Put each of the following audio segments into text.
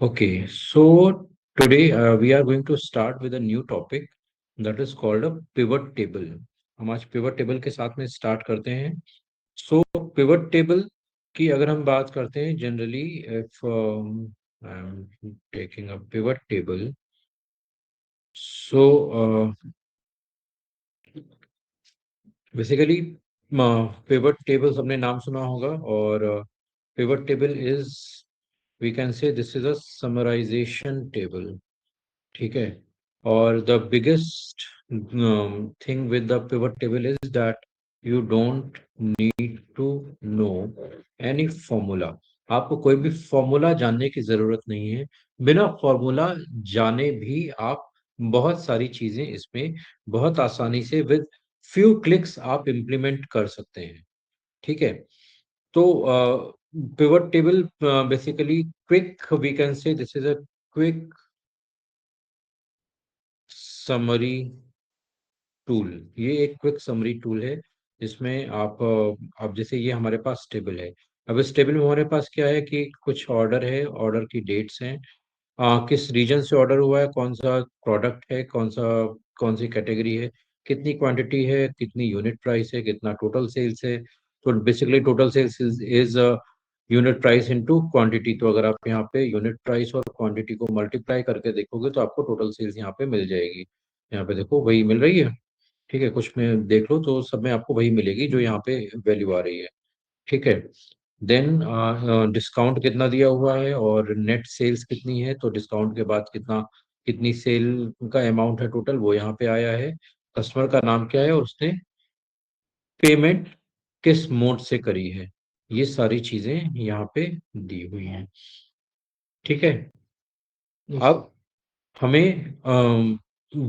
Okay, so today we are going to start with a new topic that is called a pivot table. हम आज pivot table के साथ में start करते हैं. So pivot table की अगर हम बात करते हैं generally if I'm taking a pivot table, so basically pivot table सबने नाम सुना होगा और pivot table is we can say this is a summarization table. ठीक है. और the biggest thing with the pivot table is that you don't need to know any formula. आपको कोई भी फॉर्मूला जानने की जरूरत नहीं है. बिना फॉर्मूला जाने भी आप बहुत सारी चीजें इसमें बहुत आसानी से विद फ्यू क्लिक्स आप इम्प्लीमेंट कर सकते हैं. ठीक है. तो pivot table basically quick we can say this is a quick summary tool. ये एक क्विक समरी टूल है जिसमें आप जैसे ये हमारे पास टेबल है. अब इस टेबल में हमारे पास क्या है कि कुछ ऑर्डर है, ऑर्डर की डेट्स हैं, किस रीजन से ऑर्डर हुआ है, कौन सा प्रोडक्ट है, कौन सी कैटेगरी है, कितनी क्वांटिटी है, कितनी यूनिट प्राइस है, कितना टोटल सेल्स है. तो basically total sales is unit price into quantity. तो अगर आप यहाँ पे यूनिट प्राइस और क्वांटिटी को मल्टीप्लाई करके देखोगे तो आपको टोटल सेल्स यहाँ पे मिल जाएगी. यहाँ पे देखो वही मिल रही है. ठीक है. कुछ में देख लो तो सब में आपको वही मिलेगी जो यहाँ पे वैल्यू आ रही है. ठीक है. देन डिस्काउंट कितना दिया हुआ है और नेट सेल्स कितनी है. तो डिस्काउंट के बाद कितनी सेल का अमाउंट है टोटल वो यहाँ पे आया है. कस्टमर का नाम क्या है और उसने पेमेंट किस मोड से करी है. ये सारी चीजें यहाँ पे दी हुई हैं. ठीक है. अब हमें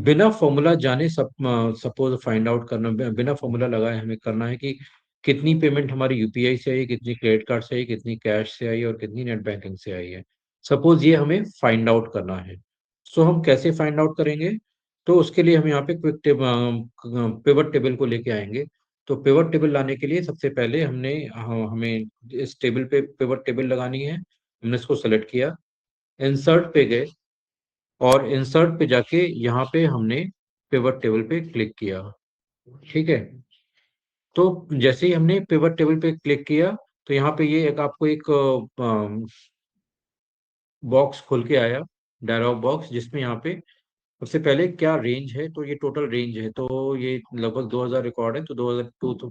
बिना फॉर्मूला जाने सपोज फाइंड आउट करना, बिना फॉर्मूला लगाए हमें करना है कि कितनी पेमेंट हमारी यूपीआई से आई, कितनी क्रेडिट कार्ड से आई, कितनी कैश से आई और कितनी नेट बैंकिंग से आई है. सपोज ये हमें फाइंड आउट करना है. सो हम कैसे फाइंड आउट करेंगे. तो उसके लिए हम यहाँ पे क्विक पिवट टेबल को लेके आएंगे. तो पिवट टेबल लाने के लिए सबसे पहले हमें इस टेबल पे पिवट टेबल लगानी है. हमने इसको सेलेक्ट किया, इंसर्ट पे गए और इंसर्ट पे जाके यहाँ पे हमने पिवट टेबल पे क्लिक किया. ठीक है. तो जैसे ही हमने पिवट टेबल पे क्लिक किया तो यहाँ पे ये एक आपको एक बॉक्स खुल के आया, डायलॉग बॉक्स, जिसमें यहाँ पे सबसे पहले क्या रेंज है. तो ये टोटल रेंज है. तो ये लगभग 2000 रिकॉर्ड है. तो 2002 तो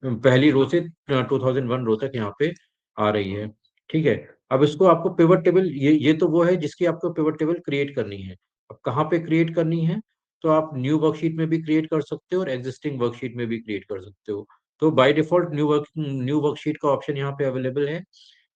पहली रो से 2001 रो तक यहाँ पे आ रही है. ठीक है. अब इसको आपको पिवट टेबल, ये तो वो है जिसकी आपको पिवट टेबल क्रिएट करनी है. अब कहाँ पे क्रिएट करनी है. तो आप न्यू वर्कशीट में भी क्रिएट कर सकते हो और एग्जिस्टिंग वर्कशीट में भी क्रिएट कर सकते हो. तो बाय डिफॉल्ट न्यू वर्कशीट का ऑप्शन यहाँ पे अवेलेबल है.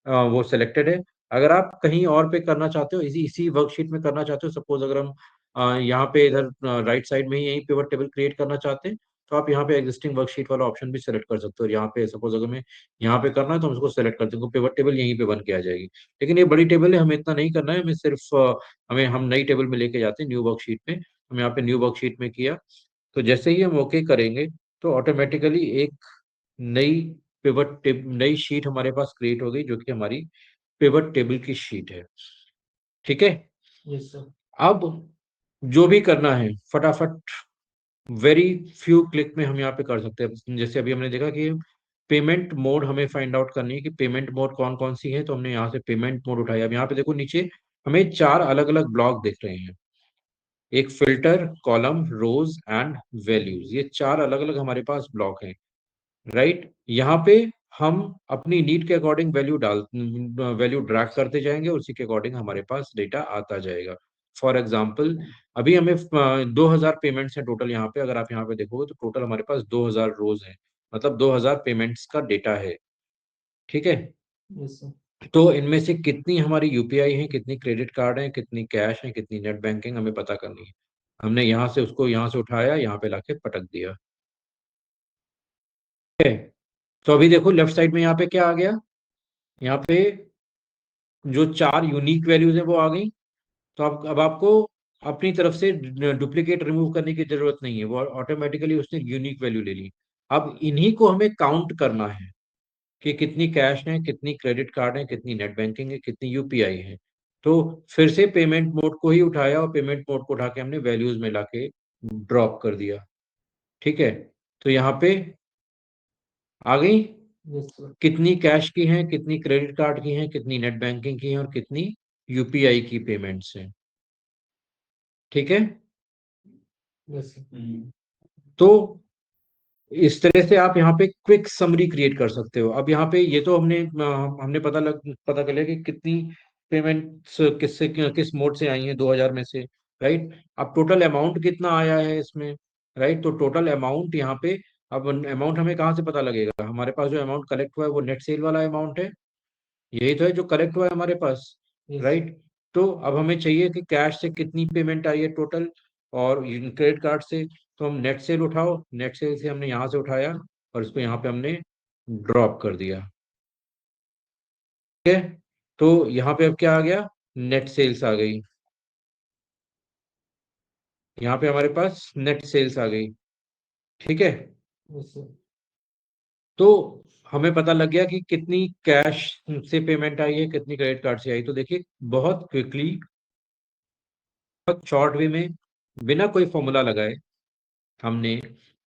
वो सिलेक्टेड है. अगर आप कहीं और पे करना चाहते हो, इसी इसी वर्कशीट में करना चाहते हो, सपोज अगर हम यहाँ पे इधर राइट साइड में ही यही पिवट टेबल क्रिएट करना चाहते हैं तो आप यहाँ पे एग्जिस्टिंग वर्कशीट वाला ऑप्शन भी सेलेक्ट कर सकते हो. यहाँ पे सपोज अगर मैं यहाँ पे करना है तो हम इसको सेलेक्ट करते हैं, पिवट टेबल यहीं पे बन के आ जाएगी. लेकिन ये बड़ी टेबल है, हमें इतना नहीं करना है. हमें सिर्फ हम नई टेबल में लेके जाते हैं न्यू वर्कशीट में. हम यहाँ पे न्यू वर्कशीट में किया. तो जैसे ही हम ओके करेंगे तो ऑटोमेटिकली एक नई नई शीट हमारे पास क्रिएट हो गई जो कि हमारी पिवट टेबल की शीट है. ठीक है. Yes sir. अब जो भी करना है फटाफट वेरी फ्यू क्लिक में हम यहाँ पे कर सकते हैं. जैसे अभी हमने देखा कि पेमेंट मोड हमें फाइंड आउट करनी है कि पेमेंट मोड कौन कौन सी है. तो हमने यहाँ से पेमेंट मोड उठाया. अब यहाँ पे देखो नीचे हमें चार अलग अलग ब्लॉक दिख रहे हैं. एक filter, column, rows and values. ये चार अलग अलग हमारे पास ब्लॉक हैं. राइट. यहाँ पे हम अपनी नीड के अकॉर्डिंग वैल्यू ड्रैग करते जाएंगे, उसी के अकॉर्डिंग हमारे पास डेटा आता जाएगा. फॉर एग्जाम्पल अभी हमें 2000 पेमेंट्स हैं टोटल. यहाँ पे अगर आप यहाँ पे देखोगे तो टोटल हमारे पास 2000 रोज हैं, मतलब 2000 पेमेंट्स का डेटा है. ठीक है. Yes sir. तो इनमें से कितनी हमारी यूपीआई है, कितनी क्रेडिट कार्ड है, कितनी कैश है, कितनी नेट बैंकिंग हमें पता करनी है. हमने यहाँ से उसको यहाँ से उठाया, यहाँ पे लाके पटक दिया. ठीक है. तो अभी देखो लेफ्ट साइड में यहाँ पे क्या आ गया. यहाँ पे जो चार यूनिक वैल्यूज है वो आ गई. तो अब आपको अपनी तरफ से डुप्लीकेट रिमूव करने की जरूरत नहीं है, वो ऑटोमेटिकली उसने यूनिक वैल्यू ले ली. अब इन्हीं को हमें काउंट करना है कि कितनी कैश है, कितनी क्रेडिट कार्ड है, कितनी नेट बैंकिंग है, कितनी यूपीआई है. तो फिर से पेमेंट मोड को ही उठाया और पेमेंट मोड को उठा के हमने वैल्यूज में लाके ड्रॉप कर दिया। ठीक है, तो यहाँ पे आ गई यस सर। कितनी कैश की हैं, कितनी क्रेडिट कार्ड की हैं, कितनी नेट बैंकिंग की हैं और कितनी यूपीआई की पेमेंट्स हैं। ठीक है, यस सर। तो इस तरह से आप यहाँ पे क्विक समरी क्रिएट कर सकते हो। अब यहाँ पे ये तो हमने पता कर लिया कि कितनी पेमेंट्स किस मोड से आई हैं 2000 में से, राइट। अब टोटल अमाउंट कितना आया है इसमें, राइट। तो टोटल अमाउंट यहाँ पे, अब अमाउंट हमें कहाँ से पता लगेगा? हमारे पास जो अमाउंट कलेक्ट हुआ है वो नेट सेल वाला अमाउंट है, यही तो है जो कलेक्ट हुआ है हमारे पास, यस सर। राइट। तो अब हमें चाहिए कि कैश से कितनी पेमेंट आई है टोटल, और क्रेडिट कार्ड से। तो हम नेट सेल उठाओ, नेट सेल से हमने यहाँ से उठाया और इसको यहाँ पे हमने ड्रॉप कर दिया। ठीक है, तो यहाँ पे अब क्या आ गया? नेट सेल्स आ गई। यहाँ पे हमारे पास नेट सेल्स आ गई। ठीक है, यस सर। तो हमें पता लग गया कि कितनी कैश से पेमेंट आई है, कितनी क्रेडिट कार्ड से आई। तो देखिए, बहुत क्विकली, बहुत शॉर्ट वे में, बिना कोई फॉर्मूला लगाए हमने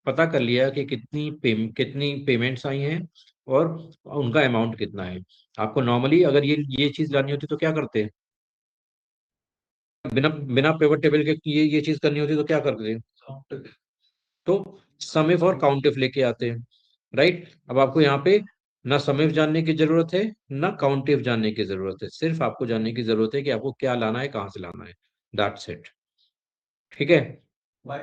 पता कर लिया कि कितनी पेमेंट्स आई हैं और उनका अमाउंट कितना है। आपको नॉर्मली अगर ये चीज लानी होती तो क्या करते? बिना बिना पेवर टेबल के ये चीज करनी होती तो क्या करते? तो समिफ और काउंटिफ लेके आते हैं, राइट। अब आपको यहाँ पे ना समिफ जानने की जरूरत है, ना काउंटिफ जानने की जरूरत है, सिर्फ आपको जानने की जरूरत है कि आपको क्या लाना है, कहाँ से लाना है। That's it. ठीक है। भाई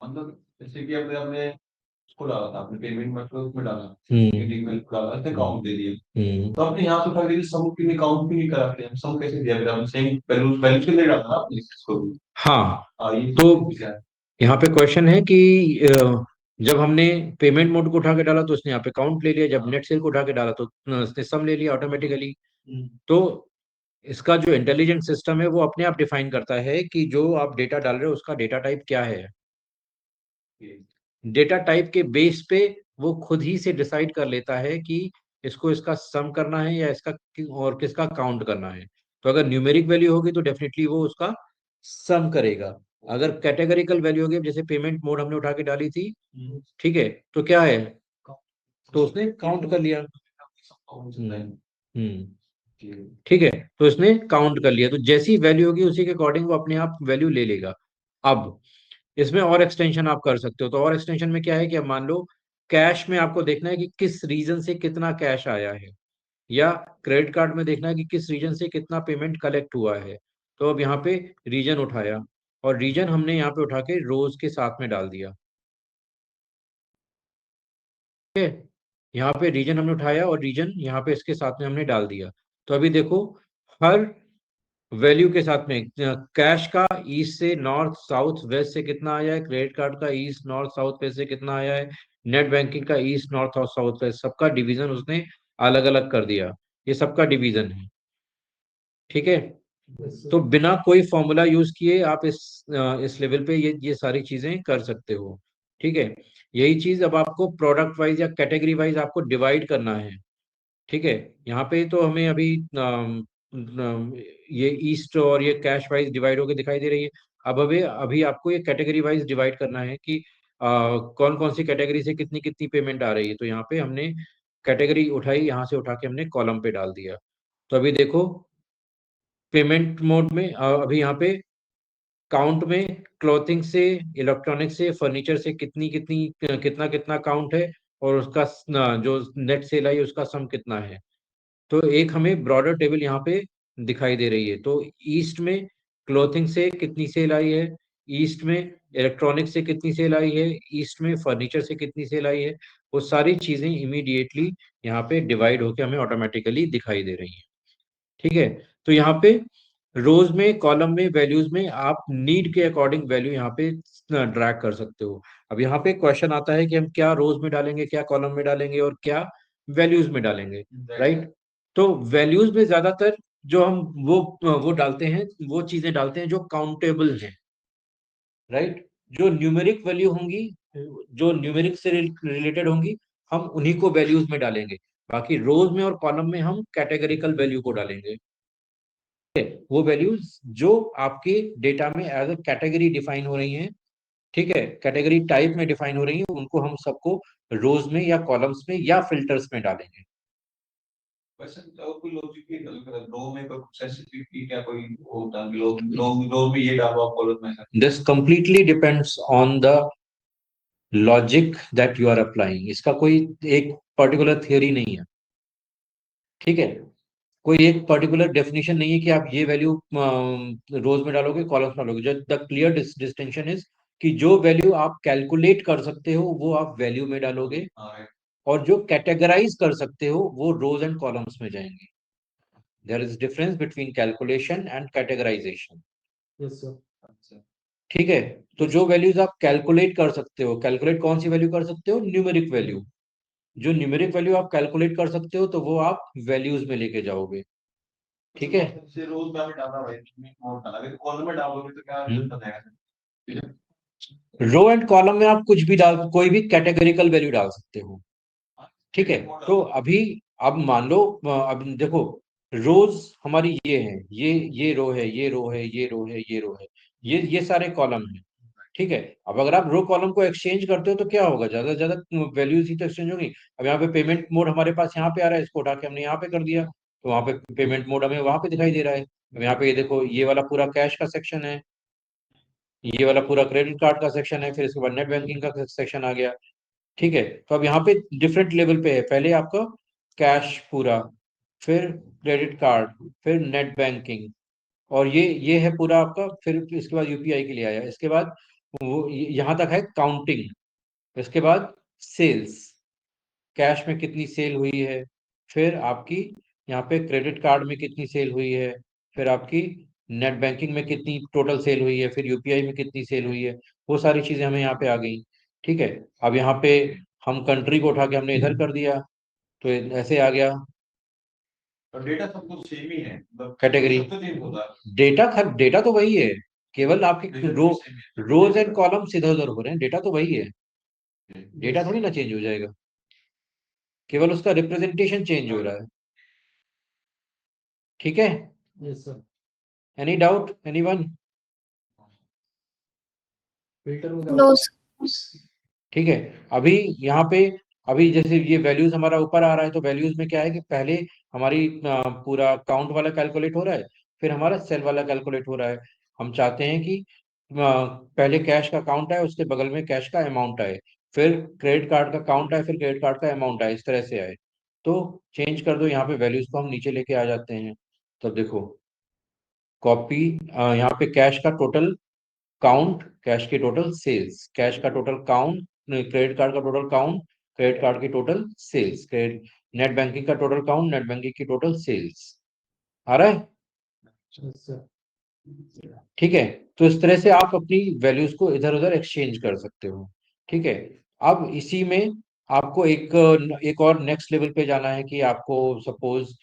मतलब जैसे कि अभी हमने उसको डाला था, आपने पेमेंट मतलब उसमें डाला, मीटिंग में डाला, उसने काउंट दे दिया। तो आपने यहाँ से उठा के सम की नहीं, काउंट भी नहीं करा, फिर सम कैसे दिया? फिर आपने सेम वैल्यू वैल्यू के लिए डाला ना आपने इसको भी। हाँ, हाँ, ये तो क्या है? यहाँ पे क्वेश्चन है कि जब हमने पेमेंट मोड को उठा के डाला तो उसने यहाँ पे काउंट ले लिया, जब नेट सेल को उठा के डाला तो उसने सम ले लिया ऑटोमेटिकली। तो इसका जो इंटेलिजेंट सिस्टम है वो अपने आप डिफाइन करता है कि जो आप डेटा डाल रहे हो उसका डेटा टाइप क्या है। डेटा टाइप के बेस पे वो खुद ही से डिसाइड कर लेता है कि इसको इसका सम करना है या इसका और किसका काउंट करना है। तो अगर न्यूमेरिक वैल्यू होगी तो डेफिनेटली वो उसका सम करेगा। अगर कैटेगरिकल वैल्यू होगी, जैसे पेमेंट मोड हमने उठा के डाली थी, ठीक है, तो क्या है, तो उसने काउंट कर लिया। ठीक है, तो इसने काउंट कर लिया, तो जैसी वैल्यू होगी उसी के अकॉर्डिंग वो अपने आप वैल्यू ले लेगा। अब इसमें और एक्सटेंशन आप कर सकते हो। तो और एक्सटेंशन में क्या है कि अब मान लो कैश में आपको देखना है कि किस रीजन से कितना कैश आया है, या क्रेडिट कार्ड में देखना है कि किस रीजन से कितना पेमेंट कलेक्ट हुआ है। तो अब यहाँ पे रीजन उठाया और रीजन हमने यहाँ पे उठा के रोज के साथ में डाल दिया। ठीक है, यहाँ पे रीजन हमने उठाया और रीजन यहाँ पे इसके साथ में हमने डाल दिया। तो अभी देखो, हर वैल्यू के साथ में कैश का ईस्ट से नॉर्थ साउथ वेस्ट से कितना आया है, क्रेडिट कार्ड का ईस्ट नॉर्थ साउथ वेस्ट से कितना आया है, नेट बैंकिंग का ईस्ट नॉर्थ और साउथ वेस्ट, सबका डिवीजन उसने अलग अलग कर दिया। ये सबका डिवीजन है। ठीक है, यस तो सर। बिना कोई फॉर्मूला यूज किए आप इस लेवल पे ये सारी चीजें कर सकते हो। ठीक है, यही चीज अब आपको प्रोडक्ट वाइज या कैटेगरी वाइज आपको डिवाइड करना है। ठीक है, यहाँ पे तो हमें अभी ये ईस्ट और ये कैश वाइज डिवाइड होके दिखाई दे रही है। अब अभी अभी आपको ये कैटेगरी वाइज डिवाइड करना है कि कौन कौन सी कैटेगरी से कितनी कितनी पेमेंट आ रही है। तो यहाँ पे हमने कैटेगरी उठाई, यहाँ से उठा के हमने कॉलम पे डाल दिया। तो अभी देखो, पेमेंट मोड में अभी यहाँ पे काउंट में क्लॉथिंग से, इलेक्ट्रॉनिक से, फर्नीचर से कितनी कितनी कितना कितना काउंट है, और उसका जो नेट सेल आई उसका सम कितना है। तो एक हमें ब्रॉडर टेबल यहाँ पे दिखाई दे रही है। तो ईस्ट में क्लोथिंग से कितनी सेल आई है, ईस्ट में इलेक्ट्रॉनिक से कितनी सेल आई है, ईस्ट में फर्नीचर से कितनी सेल आई है, वो सारी चीजें इमीडिएटली यहाँ पे डिवाइड होके हमें ऑटोमेटिकली दिखाई दे रही हैं। ठीक है, तो यहाँ पे रोज में, कॉलम में, वैल्यूज में आप नीड के अकॉर्डिंग वैल्यू यहाँ पे ड्रैग कर सकते हो। अब यहाँ पे क्वेश्चन आता है कि हम क्या रोज में डालेंगे, क्या कॉलम में डालेंगे और क्या वैल्यूज में डालेंगे, राइट। तो वैल्यूज में ज्यादातर जो हम वो डालते हैं, वो चीजें डालते हैं जो काउंटेबल हैं, राइट। जो न्यूमेरिक वैल्यू होंगी, जो न्यूमेरिक से रिलेटेड होंगी, हम उन्हीं को वैल्यूज में डालेंगे। बाकी रोज में और कॉलम में हम कैटेगरिकल वैल्यू को डालेंगे। वो वैल्यूज जो आपके डेटा में एज अ कैटेगरी डिफाइन हो रही हैं, ठीक है, कैटेगरी टाइप में डिफाइन हो रही हैं, उनको हम सबको रोज में या कॉलम्स में या फिल्टर्स में डालेंगे। वैसे तो कोई लॉजिक ही नहीं, रो में कोई स्पेसिफिक क्या कोई होता है, रो में ये डालो आप कॉलम में। This completely depends on the logic that you are applying. इसका कोई एक पर्टिकुलर थियोरी नहीं है, ठीक है, कोई एक पर्टिकुलर डेफिनेशन नहीं है कि आप ये वैल्यू रोज में डालोगे कॉलम्स में डालोगे। जो द क्लियर डिस्टिंक्शन इज कि जो वैल्यू आप कैलकुलेट कर सकते हो वो आप वैल्यू में डालोगे, और जो कैटेगराइज कर सकते हो वो रोज एंड कॉलम्स में जाएंगे। There is difference between calculation and categorisation. Yes sir. ठीक है, तो जो वैल्यूज आप कैलकुलेट कर सकते हो, कैलकुलेट कौन सी वैल्यू कर सकते हो? Numeric value. जो न्यूमेरिक वैल्यू आप कैलकुलेट कर सकते हो तो वो आप वैल्यूज में लेके जाओगे, ठीक है। से रोज में डालना भाई, नोट डाला, अगर कॉलम में डालोगे तो क्या दिक्कत आएगा? रो एंड कॉलम में आप कुछ भी डाल, कोई भी कैटेगरिकल वैल्यू डाल सकते हो, ठीक है। तो अभी अब मान लो, अब देखो, रोज हमारी ये है, ये रो है, ये रो है, ये रो है, ये रो है, ये सारे कॉलम है, ठीक है। अब अगर आप रो कॉलम को एक्सचेंज करते हो तो क्या होगा? ज्यादा से ज्यादा वैल्यूज ही तो एक्सचेंज होगी। अब यहाँ पे पेमेंट मोड हमारे पास यहाँ पे आ रहा है, इसको उठा के हमने यहाँ पे कर दिया, तो वहाँ पे पेमेंट मोड हमें वहां पे दिखाई दे रहा है। अब यहाँ पे ये देखो, ये वाला पूरा कैश का सेक्शन है, ये वाला पूरा क्रेडिट कार्ड का सेक्शन है, फिर इसके बाद नेट बैंकिंग का सेक्शन आ गया, ठीक है। तो अब यहाँ पे डिफरेंट लेवल पे है, पहले आपका कैश पूरा, फिर क्रेडिट कार्ड, फिर नेट बैंकिंग, और ये है पूरा आपका, फिर इसके बाद यूपीआई के लिए आया, इसके बाद वो यहाँ तक है काउंटिंग, इसके बाद सेल्स, कैश में कितनी सेल हुई है, फिर आपकी यहाँ पे क्रेडिट कार्ड में कितनी सेल हुई है, फिर आपकी नेट बैंकिंग में कितनी टोटल सेल हुई है, फिर यूपीआई में कितनी सेल हुई है, वो सारी चीजें हमें यहाँ पे आ गई, ठीक है। अब यहाँ पे हम कंट्री को उठा के हमने इधर कर दिया, तो ऐसे आ गया और डेटा सब कुछ सेम ही है, मतलब कैटेगरी। सब तो चेंज होता है। डेटा तो वही है, केवल आपके Result रो भी same है। रोज एंड कॉलम्स इधर उधर हो रहे हैं, डेटा तो वही है, डेटा थोड़ी ना चेंज हो जाएगा, केवल उसका रिप्रेजेंटेशन चेंज हो रहा है, ठीक है। Yes sir. Any doubt, anyone? Filter में नो ठीक है। अभी यहाँ पे, अभी जैसे ये वैल्यूज हमारा ऊपर आ रहा है, तो वैल्यूज में क्या है कि पहले हमारी पूरा काउंट वाला कैलकुलेट हो रहा है, फिर हमारा सेल वाला कैलकुलेट हो रहा है। हम चाहते हैं कि पहले कैश का काउंट आए, उसके बगल में कैश का अमाउंट आए, फिर क्रेडिट कार्ड का काउंट आए, फिर क्रेडिट कार्ड का अमाउंट आए, इस तरह से आए। तो चेंज कर दो यहाँ पे वैल्यूज को, हम नीचे लेके आ जाते हैं। तो देखो, कॉपी, यहाँ पे कैश का टोटल काउंट, कैश की टोटल सेल्स, कैश का टोटल काउंट, क्रेडिट कार्ड का टोटल काउंट, क्रेडिट कार्ड की total sales, credit, net banking का टोटल काउंट, नेट बैंकिंग की टोटल सेल्स। आ रहा है? Yes sir. ठीक है। तो इस तरह से आप अपनी वैल्यूज को इधर उधर एक्सचेंज कर सकते हो, ठीक है। अब इसी में आपको एक और नेक्स्ट लेवल पे जाना है कि आपको सपोज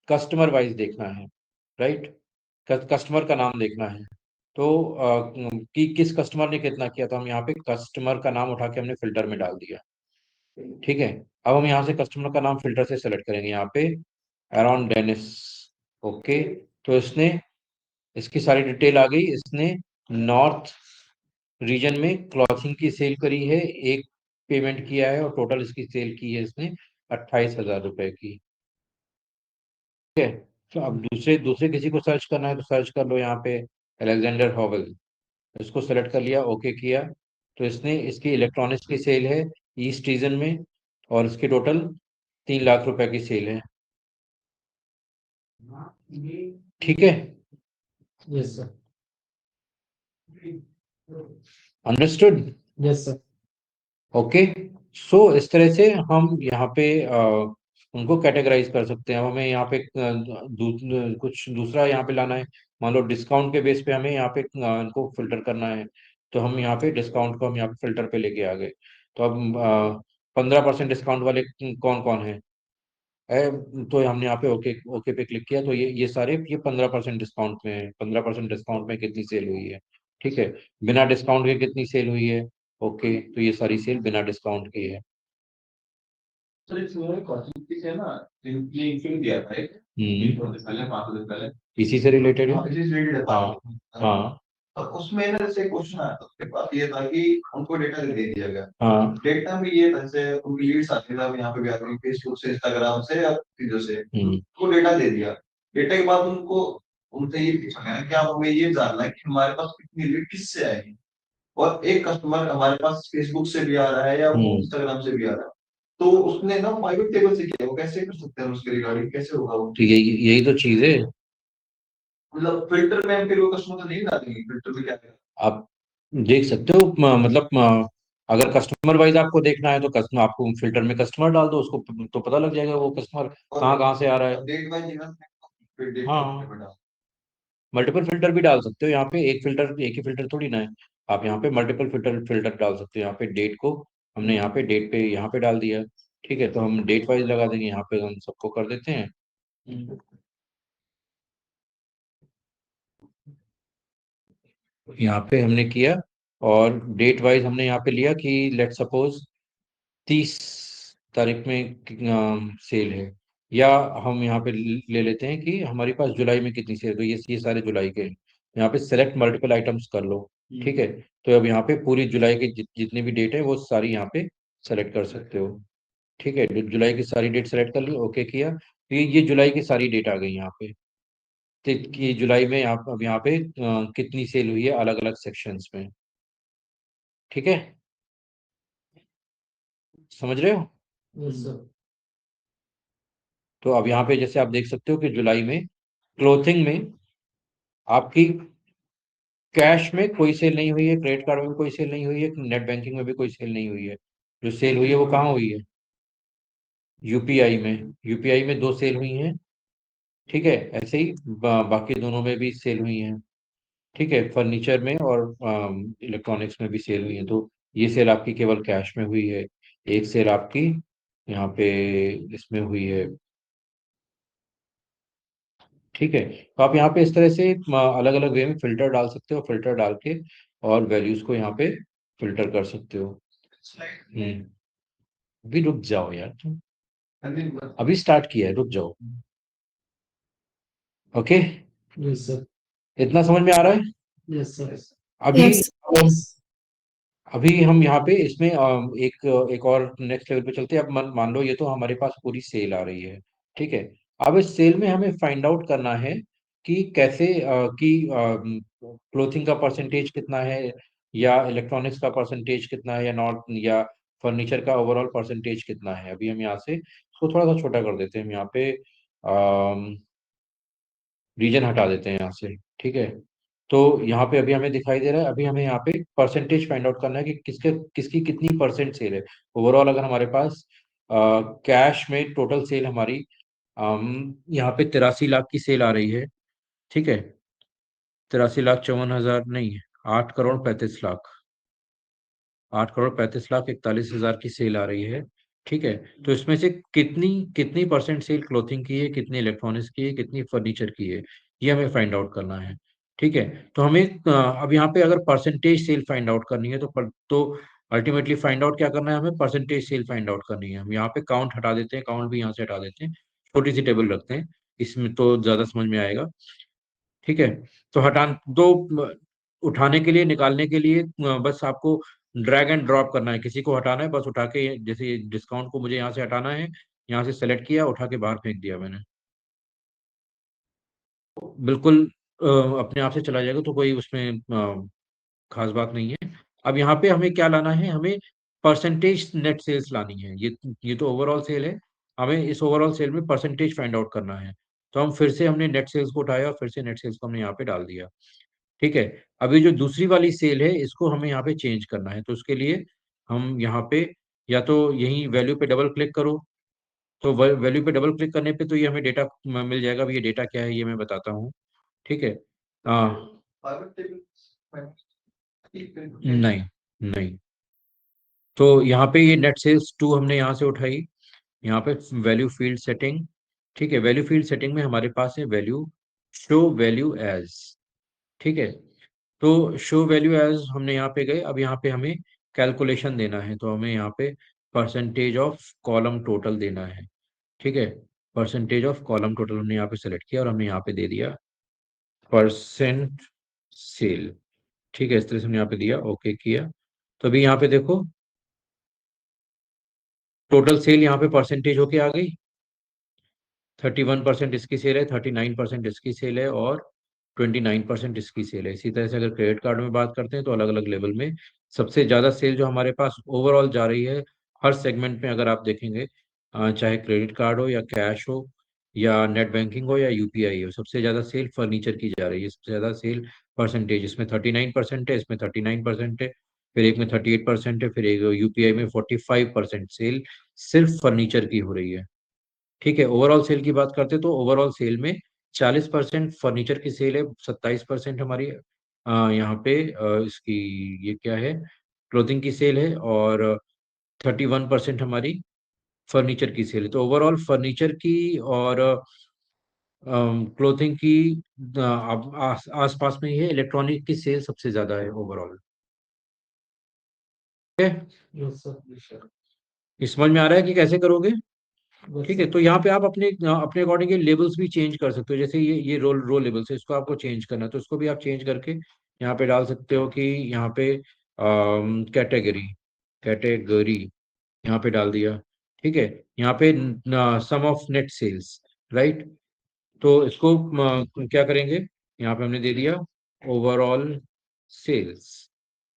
कस्टमर वाइज देखना है, राइट, कस्टमर का नाम देखना है। तो कि किस कस्टमर ने कितना किया, तो हम यहाँ पे कस्टमर का नाम उठा के हमने फिल्टर में डाल दिया, ठीक है। अब हम यहाँ से कस्टमर का नाम फिल्टर से सेलेक्ट करेंगे, यहाँ पे अराउंड डेनिस, ओके। तो इसने, इसकी सारी डिटेल आ गई, इसने नॉर्थ रीजन में क्लॉथिंग की सेल करी है, एक पेमेंट किया है, और टोटल इसकी सेल की है इसने 28,000 रुपए की, ठीक है। तो अब दूसरे दूसरे किसी को सर्च करना है तो सर्च कर लो, यहाँ पे अलेक्जेंडर हॉवेल, इसको सेलेक्ट कर लिया, ओके किया। तो इसने, इसकी इलेक्ट्रॉनिक्स की सेल है ईस्ट रीजन में, और इसकी टोटल 3 लाख रुपए की सेल है, ठीक है। Yes sir. Understood? Yes sir. Okay. So इस तरह से हम यहाँ पे उनको कैटेगराइज कर सकते हैं। अब हमें यहाँ पे कुछ दूसरा यहाँ पे लाना है, मान लो डिस्काउंट के बेस पे हमें यहाँ पे इनको फिल्टर करना है, तो हम यहाँ पे डिस्काउंट को हम यहाँ पे फिल्टर पे लेके आ गए। तो अब 15% डिस्काउंट वाले कौन कौन है, तो हमने यहाँ पे ओके ओके पे क्लिक किया, तो ये सारे ये 15% डिस्काउंट में है, 15% डिस्काउंट में कितनी सेल हुई है, ठीक है। बिना डिस्काउंट के कितनी सेल हुई है, ओके, तो ये सारी सेल बिना डिस्काउंट की है। सर इसमें कॉस्मेटिक्स है ना, इनकी इंक्लूड दिया था एक पहले 5 दिन पहले, इसी से रिलेटेड है। हाँ इसी से related है हाँ हाँ तो उसमें ना जैसे क्वेश्चन आया था उसके पास ये था कि उनको डेटा दे दिया गया। हाँ डेटा में ये था जैसे उनकी लीड्स आती था यहाँ पे भी आती फेसबुक से, इंस्टाग्राम से या चीजों से, उनको डेटा दे दिया। डेटा के बाद उनको उनसे ये पूछा गया कि आप हमें ये जानना है कि हमारे पास कितनी लीड किससे आएगी, और एक कस्टमर हमारे पास फेसबुक से भी आ रहा है या वो इंस्टाग्राम से भी आ रहा है, तो उसने ना पाइवट टेबल से किया, वो कैसे कर सकते हैं उसके रिगार्डिंग, कैसे होगा वो? तो यही तो चीज है। मतलब फिल्टर में हम फिर वो कस्टमर को नहीं डालेंगे, फिल्टर में क्या है? आप देख सकते हो मतलब अगर कस्टमर वाइज आपको देखना है तो कस्टमर आपको फिल्टर में कस्टमर डाल दो, उसको तो पता लग जाएगा वो कस्टमर कहाँ कहाँ से आ रहा है। डेट वाइज इवेंट फिर डेट हाँ, में डाल। मल्टीपल फिल्टर भी डाल सकते हो यहाँ पे, एक ही फिल्टर थोड़ी ना है। आप यहाँ पे मल्टीपल फिल्टर फिल्टर डाल सकते हो। यहाँ पे डेट को हमने यहाँ पे डाल दिया, ठीक है, तो हम डेट वाइज लगा देंगे, यहाँ पे हम सबको कर देते हैं। यहाँ पे हमने किया, और डेट वाइज हमने यहाँ पे लिया कि लेट सपोज 30 तारीख में सेल है, या हम यहाँ पे ले लेते हैं कि हमारी पास जुलाई में कितनी सेल है, तो ये सारे जुलाई के हैं। यहाँ पे सेलेक्ट मल्टीपल आइटम्स कर लो, ठीक है। तो अब यहाँ पे पूरी जुलाई के जितने भी डेट है वो सारी यहाँ पे सेलेक्ट कर सकते हो, ठीक है। जुलाई की सारी डेट सेलेक्ट कर ली, ओके किया, तो ये जुलाई की सारी डेट आ गई यहाँ पे। तो कि जुलाई में अब यहाँ पे कितनी सेल हुई है अलग अलग सेक्शंस में, ठीक है, समझ रहे हो। Yes sir. तो अब यहाँ पे जैसे आप देख सकते हो कि जुलाई में क्लोथिंग में आपकी कैश में कोई सेल नहीं हुई है, क्रेडिट कार्ड में भी कोई सेल नहीं हुई है, नेट बैंकिंग में भी कोई सेल नहीं हुई है। जो सेल हुई है वो कहाँ हुई है, यूपीआई में। यूपीआई में 2 सेल हुई हैं, ठीक है। ऐसे ही बाकी दोनों में भी सेल हुई हैं, ठीक है। फर्नीचर में और इलेक्ट्रॉनिक्स में भी सेल हुई है। तो ये सेल आपकी केवल कैश में हुई है, एक सेल आपकी यहाँ पे इसमें हुई है, ठीक है। तो आप यहाँ पे इस तरह से अलग अलग वे में फिल्टर डाल सकते हो, फिल्टर डाल के और वैल्यूज को यहाँ पे फिल्टर कर सकते हो। अभी रुक जाओ यार तुम, अभी स्टार्ट किया है, रुक जाओ। Okay, yes sir. इतना समझ में आ रहा है। Yes sir. अभी Yes. अभी हम यहाँ पे इसमें एक और नेक्स्ट लेवल पे चलते हैं। अब मान लो ये तो हमारे पास पूरी सेल आ रही है, ठीक है। अब इस सेल में हमें फाइंड आउट करना है कि कैसे कि क्लोथिंग का परसेंटेज कितना है, या इलेक्ट्रॉनिक्स का परसेंटेज कितना है, या नॉट, या फर्नीचर का ओवरऑल परसेंटेज कितना है। अभी हम यहाँ से इसको थोड़ा सा छोटा कर देते हैं, हम यहाँ पे रीजन हटा देते हैं यहाँ से, ठीक है। तो यहाँ पे अभी हमें दिखाई दे रहा है, अभी हमें यहाँ पे परसेंटेज फाइंड आउट करना है कि किसकी कितनी परसेंट सेल है ओवरऑल। अगर हमारे पास कैश में टोटल सेल हमारी यहाँ पे 83 लाख की सेल आ रही है, ठीक है। 83,54,000 नहीं, 8,35,00,000, 8,35,41,000 की सेल आ रही है, ठीक है। तो इसमें से कितनी कितनी परसेंट सेल क्लोथिंग की है, कितनी इलेक्ट्रॉनिक्स की है, कितनी फर्नीचर की है, ये हमें फाइंड आउट करना है, ठीक है। तो हमें अब यहाँ पे अगर परसेंटेज सेल फाइंड आउट करनी है तो अल्टीमेटली फाइंड आउट क्या करना है, हमें परसेंटेज सेल फाइंड आउट करनी है। हम यहाँ पे काउंट हटा देते हैं, काउंट भी यहाँ से हटा देते हैं, छोटी सी टेबल रखते हैं, इसमें तो ज्यादा समझ में आएगा, ठीक है। तो उठाने के लिए, निकालने के लिए बस आपको ड्रैग एंड ड्रॉप करना है, किसी को हटाना है बस उठा के, जैसे डिस्काउंट को मुझे यहाँ से हटाना है, यहाँ से सेलेक्ट किया, उठा के बाहर फेंक दिया मैंने, बिल्कुल अपने आप से चला जाएगा, तो कोई उसमें खास बात नहीं है। अब यहाँ पे हमें क्या लाना है, हमें परसेंटेज नेट सेल्स लानी है। ये तो ओवरऑल सेल है, हमें इस ओवरऑल सेल में परसेंटेज फाइंड आउट करना है। तो हम फिर से हमने नेट सेल्स को उठाया और फिर से नेट सेल्स को हमने यहाँ पे डाल दिया, ठीक है। अभी जो दूसरी वाली सेल है इसको हमें यहाँ पे चेंज करना है, तो उसके लिए हम यहाँ पे या तो यही वैल्यू पे डबल क्लिक करो, तो वैल्यू पे डबल क्लिक करने पे तो ये हमें डेटा मिल जाएगा। अब ये डेटा क्या है ये मैं बताता हूँ, ठीक है। हाँ, नहीं नहीं, तो यहाँ पे ये नेट सेल्स 2 हमने यहाँ से उठाई, यहाँ पे वैल्यू फील्ड सेटिंग, ठीक है। वैल्यू फील्ड सेटिंग में हमारे पास है वैल्यू, शो वैल्यू एज, ठीक है। तो शो वैल्यू एज हमने यहाँ पे गए, अब यहाँ पे हमें कैलकुलेशन देना है, तो हमें यहाँ पे परसेंटेज ऑफ कॉलम टोटल देना है, ठीक है। परसेंटेज ऑफ कॉलम टोटल हमने यहाँ पे सेलेक्ट किया और हमने यहाँ पे दे दिया परसेंट सेल, ठीक है। इस तरह से हमने यहाँ पे दिया, ओके किया। तो अभी यहाँ पे देखो टोटल सेल यहाँ पे परसेंटेज होके आ गई। 31% इसकी सेल है, 39% इसकी सेल है और 29% इसकी सेल है। इसी तरह से अगर क्रेडिट कार्ड में बात करते हैं तो अलग अलग लेवल में सबसे ज्यादा सेल जो हमारे पास ओवरऑल जा रही है हर सेगमेंट में, अगर आप देखेंगे चाहे क्रेडिट कार्ड हो या कैश हो या नेट बैंकिंग हो या यूपीआई हो, सबसे ज्यादा सेल फर्नीचर की जा रही है। सबसे ज्यादा सेल परसेंटेज इसमें 39% है, इसमें 39% है, फिर एक में 38% है, फिर एक यूपीआई में 45% सेल सिर्फ फर्नीचर की हो रही है, ठीक है। ओवरऑल सेल की बात करते हैं तो ओवरऑल सेल में 40% फर्नीचर की सेल है, 27% हमारी यहाँ पे इसकी ये क्या है क्लोथिंग की सेल है और 31% हमारी फर्नीचर की सेल है। तो ओवरऑल फर्नीचर की और क्लोथिंग की आसपास में ही है। इलेक्ट्रॉनिक की सेल सबसे ज्यादा है ओवरऑल, ठीक है। Yes sir. समझ में आ रहा है कि कैसे करोगे? यस ठीक है। सर। तो यहाँ पे आप अपने अपने अकॉर्डिंग लेबल्स भी चेंज कर सकते हो। जैसे ये रो लेबल्स है, इसको आपको चेंज करना है तो इसको भी आप चेंज करके यहाँ पे डाल सकते हो कि यहाँ पे कैटेगरी कैटेगरी यहाँ पे डाल दिया, ठीक है। यहाँ पे सम ऑफ नेट सेल्स, राइट। तो इसको क्या करेंगे, यहाँ पे हमने दे दिया ओवरऑल सेल्स।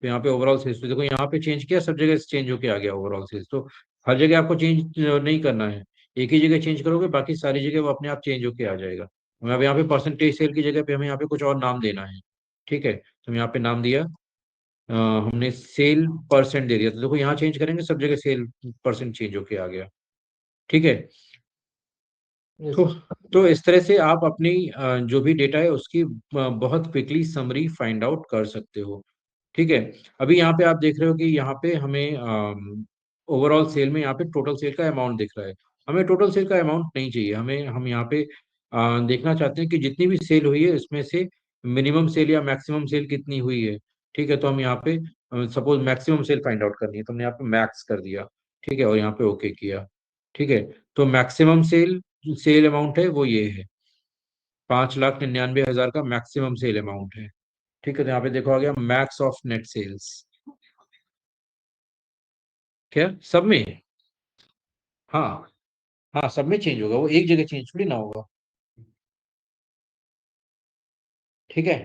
तो यहाँ पे ओवरऑल सेल्स, तो देखो यहाँ पे चेंज किया, सब जगह चेंज होके आ गया ओवरऑल सेल्स। तो हर जगह आपको चेंज नहीं करना है, एक ही जगह चेंज करोगे, बाकी सारी जगह वो अपने आप चेंज होके आ जाएगा। हमें अब यहाँ पे परसेंटेज सेल की जगह पे हमें यहाँ पे कुछ और नाम देना है, ठीक है। तो हम यहाँ पे नाम दिया हमने सेल परसेंट दे दिया। तो देखो यहाँ चेंज करेंगे, सब जगह सेल परसेंट चेंज होके आ गया, ठीक है। यस तो तो इस तरह से आप अपनी जो भी डेटा है उसकी बहुत क्विकली समरी फाइंड आउट कर सकते हो, ठीक है। अभी यहाँ पे आप देख रहे हो कि यहाँ पे हमें ओवरऑल सेल में यहाँ पे टोटल सेल का अमाउंट दिख रहा है। हमें टोटल सेल का अमाउंट नहीं चाहिए, हमें हम यहाँ पे देखना चाहते हैं कि जितनी भी सेल हुई है इसमें से मिनिमम सेल या मैक्सिमम सेल कितनी हुई है, ठीक है। तो हम यहाँ पे suppose maximum sale find out करनी है तो हमने यहाँ पे मैक्स कर दिया, ठीक है, और यहाँ पे ओके किया, ठीक है। तो मैक्सिमम सेल सेल अमाउंट है वो ये है, 5,99,000 का मैक्सिमम सेल अमाउंट है, ठीक है। तो यहाँ पे देखो आ गया मैक्स ऑफ नेट सेल्स, क्या सब में? हाँ, हाँ सब में चेंज होगा, वो एक जगह चेंज थोड़ी ना होगा, ठीक है।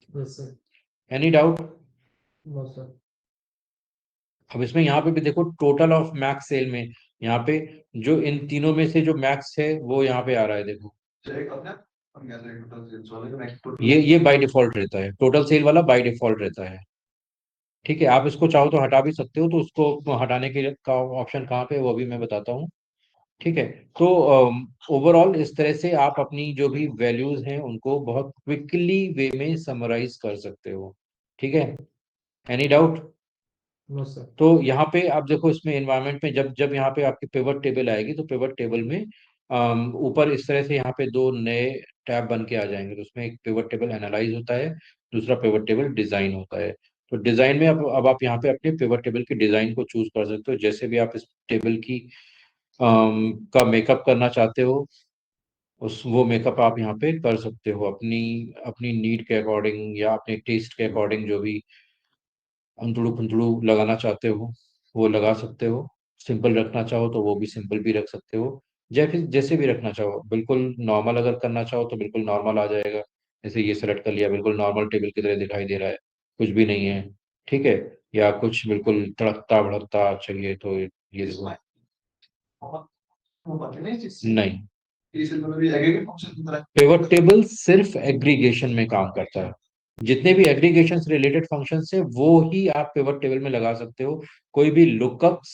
Yes sir. Any doubt? No sir. अब इसमें यहाँ पे भी देखो टोटल ऑफ मैक्स सेल में यहाँ पे जो इन तीनों में से जो मैक्स है वो यहाँ पे आ रहा है, देखो चेक अपने हम कैसे टोटल सेल्स वाले का नेक्स्ट ये बाय डिफॉल्ट रहता है, टोटल सेल वाला बाय डिफॉल्ट रहता है, ठीक है। आप इसको चाहो तो हटा भी सकते हो, तो उसको हटाने के लिए का ऑप्शन कहाँ पे है वो भी मैं बताता हूँ, ठीक है। तो ओवरऑल इस तरह से आप अपनी जो भी वैल्यूज हैं उनको बहुत क्विकली वे में समराइज कर सकते हो, ठीक है। Any doubt? No sir. तो यहाँ पे आप देखो इसमें एनवायरनमेंट में जब जब यहाँ पे आपकी पिवट टेबल आएगी तो पिवट टेबल में ऊपर इस तरह से यहाँ पे दो नए टैब बन के आ जाएंगे। तो उसमें एक पिवट टेबल एनालाइज होता है, दूसरा पिवट टेबल डिजाइन होता है। तो डिजाइन में अब आप यहाँ पे अपने पिवट टेबल की डिजाइन को चूज कर सकते हो, जैसे भी आप इस टेबल की का मेकअप करना चाहते हो उस वो मेकअप आप यहाँ पे कर सकते हो अपनी अपनी नीड के अकॉर्डिंग या अपने टेस्ट के अकॉर्डिंग। जो भी अंतड़ू पंतड़ू लगाना चाहते हो वो लगा सकते हो, सिंपल रखना चाहो तो वो भी सिंपल भी रख सकते हो, जैसे जैसे भी रखना चाहो। बिल्कुल नॉर्मल अगर करना चाहो तो बिल्कुल नॉर्मल आ जाएगा, जैसे ये सेलेक्ट कर लिया बिल्कुल नॉर्मल टेबल की तरह दिखाई दे रहा है, कुछ भी नहीं है, ठीक है। या कुछ बिल्कुल तड़कता भड़कता चाहिए तो ये देखो, वो बात नहीं जिस नहीं। इस में भी एग्रीगेट फंक्शन की तरह पिवट टेबल सिर्फ एग्रीगेशन में काम करता है, जितने भी एग्रीगेशन से रिलेटेड फंक्शन है वो ही आप पिवट टेबल में लगा सकते हो, कोई भी लुकअप्स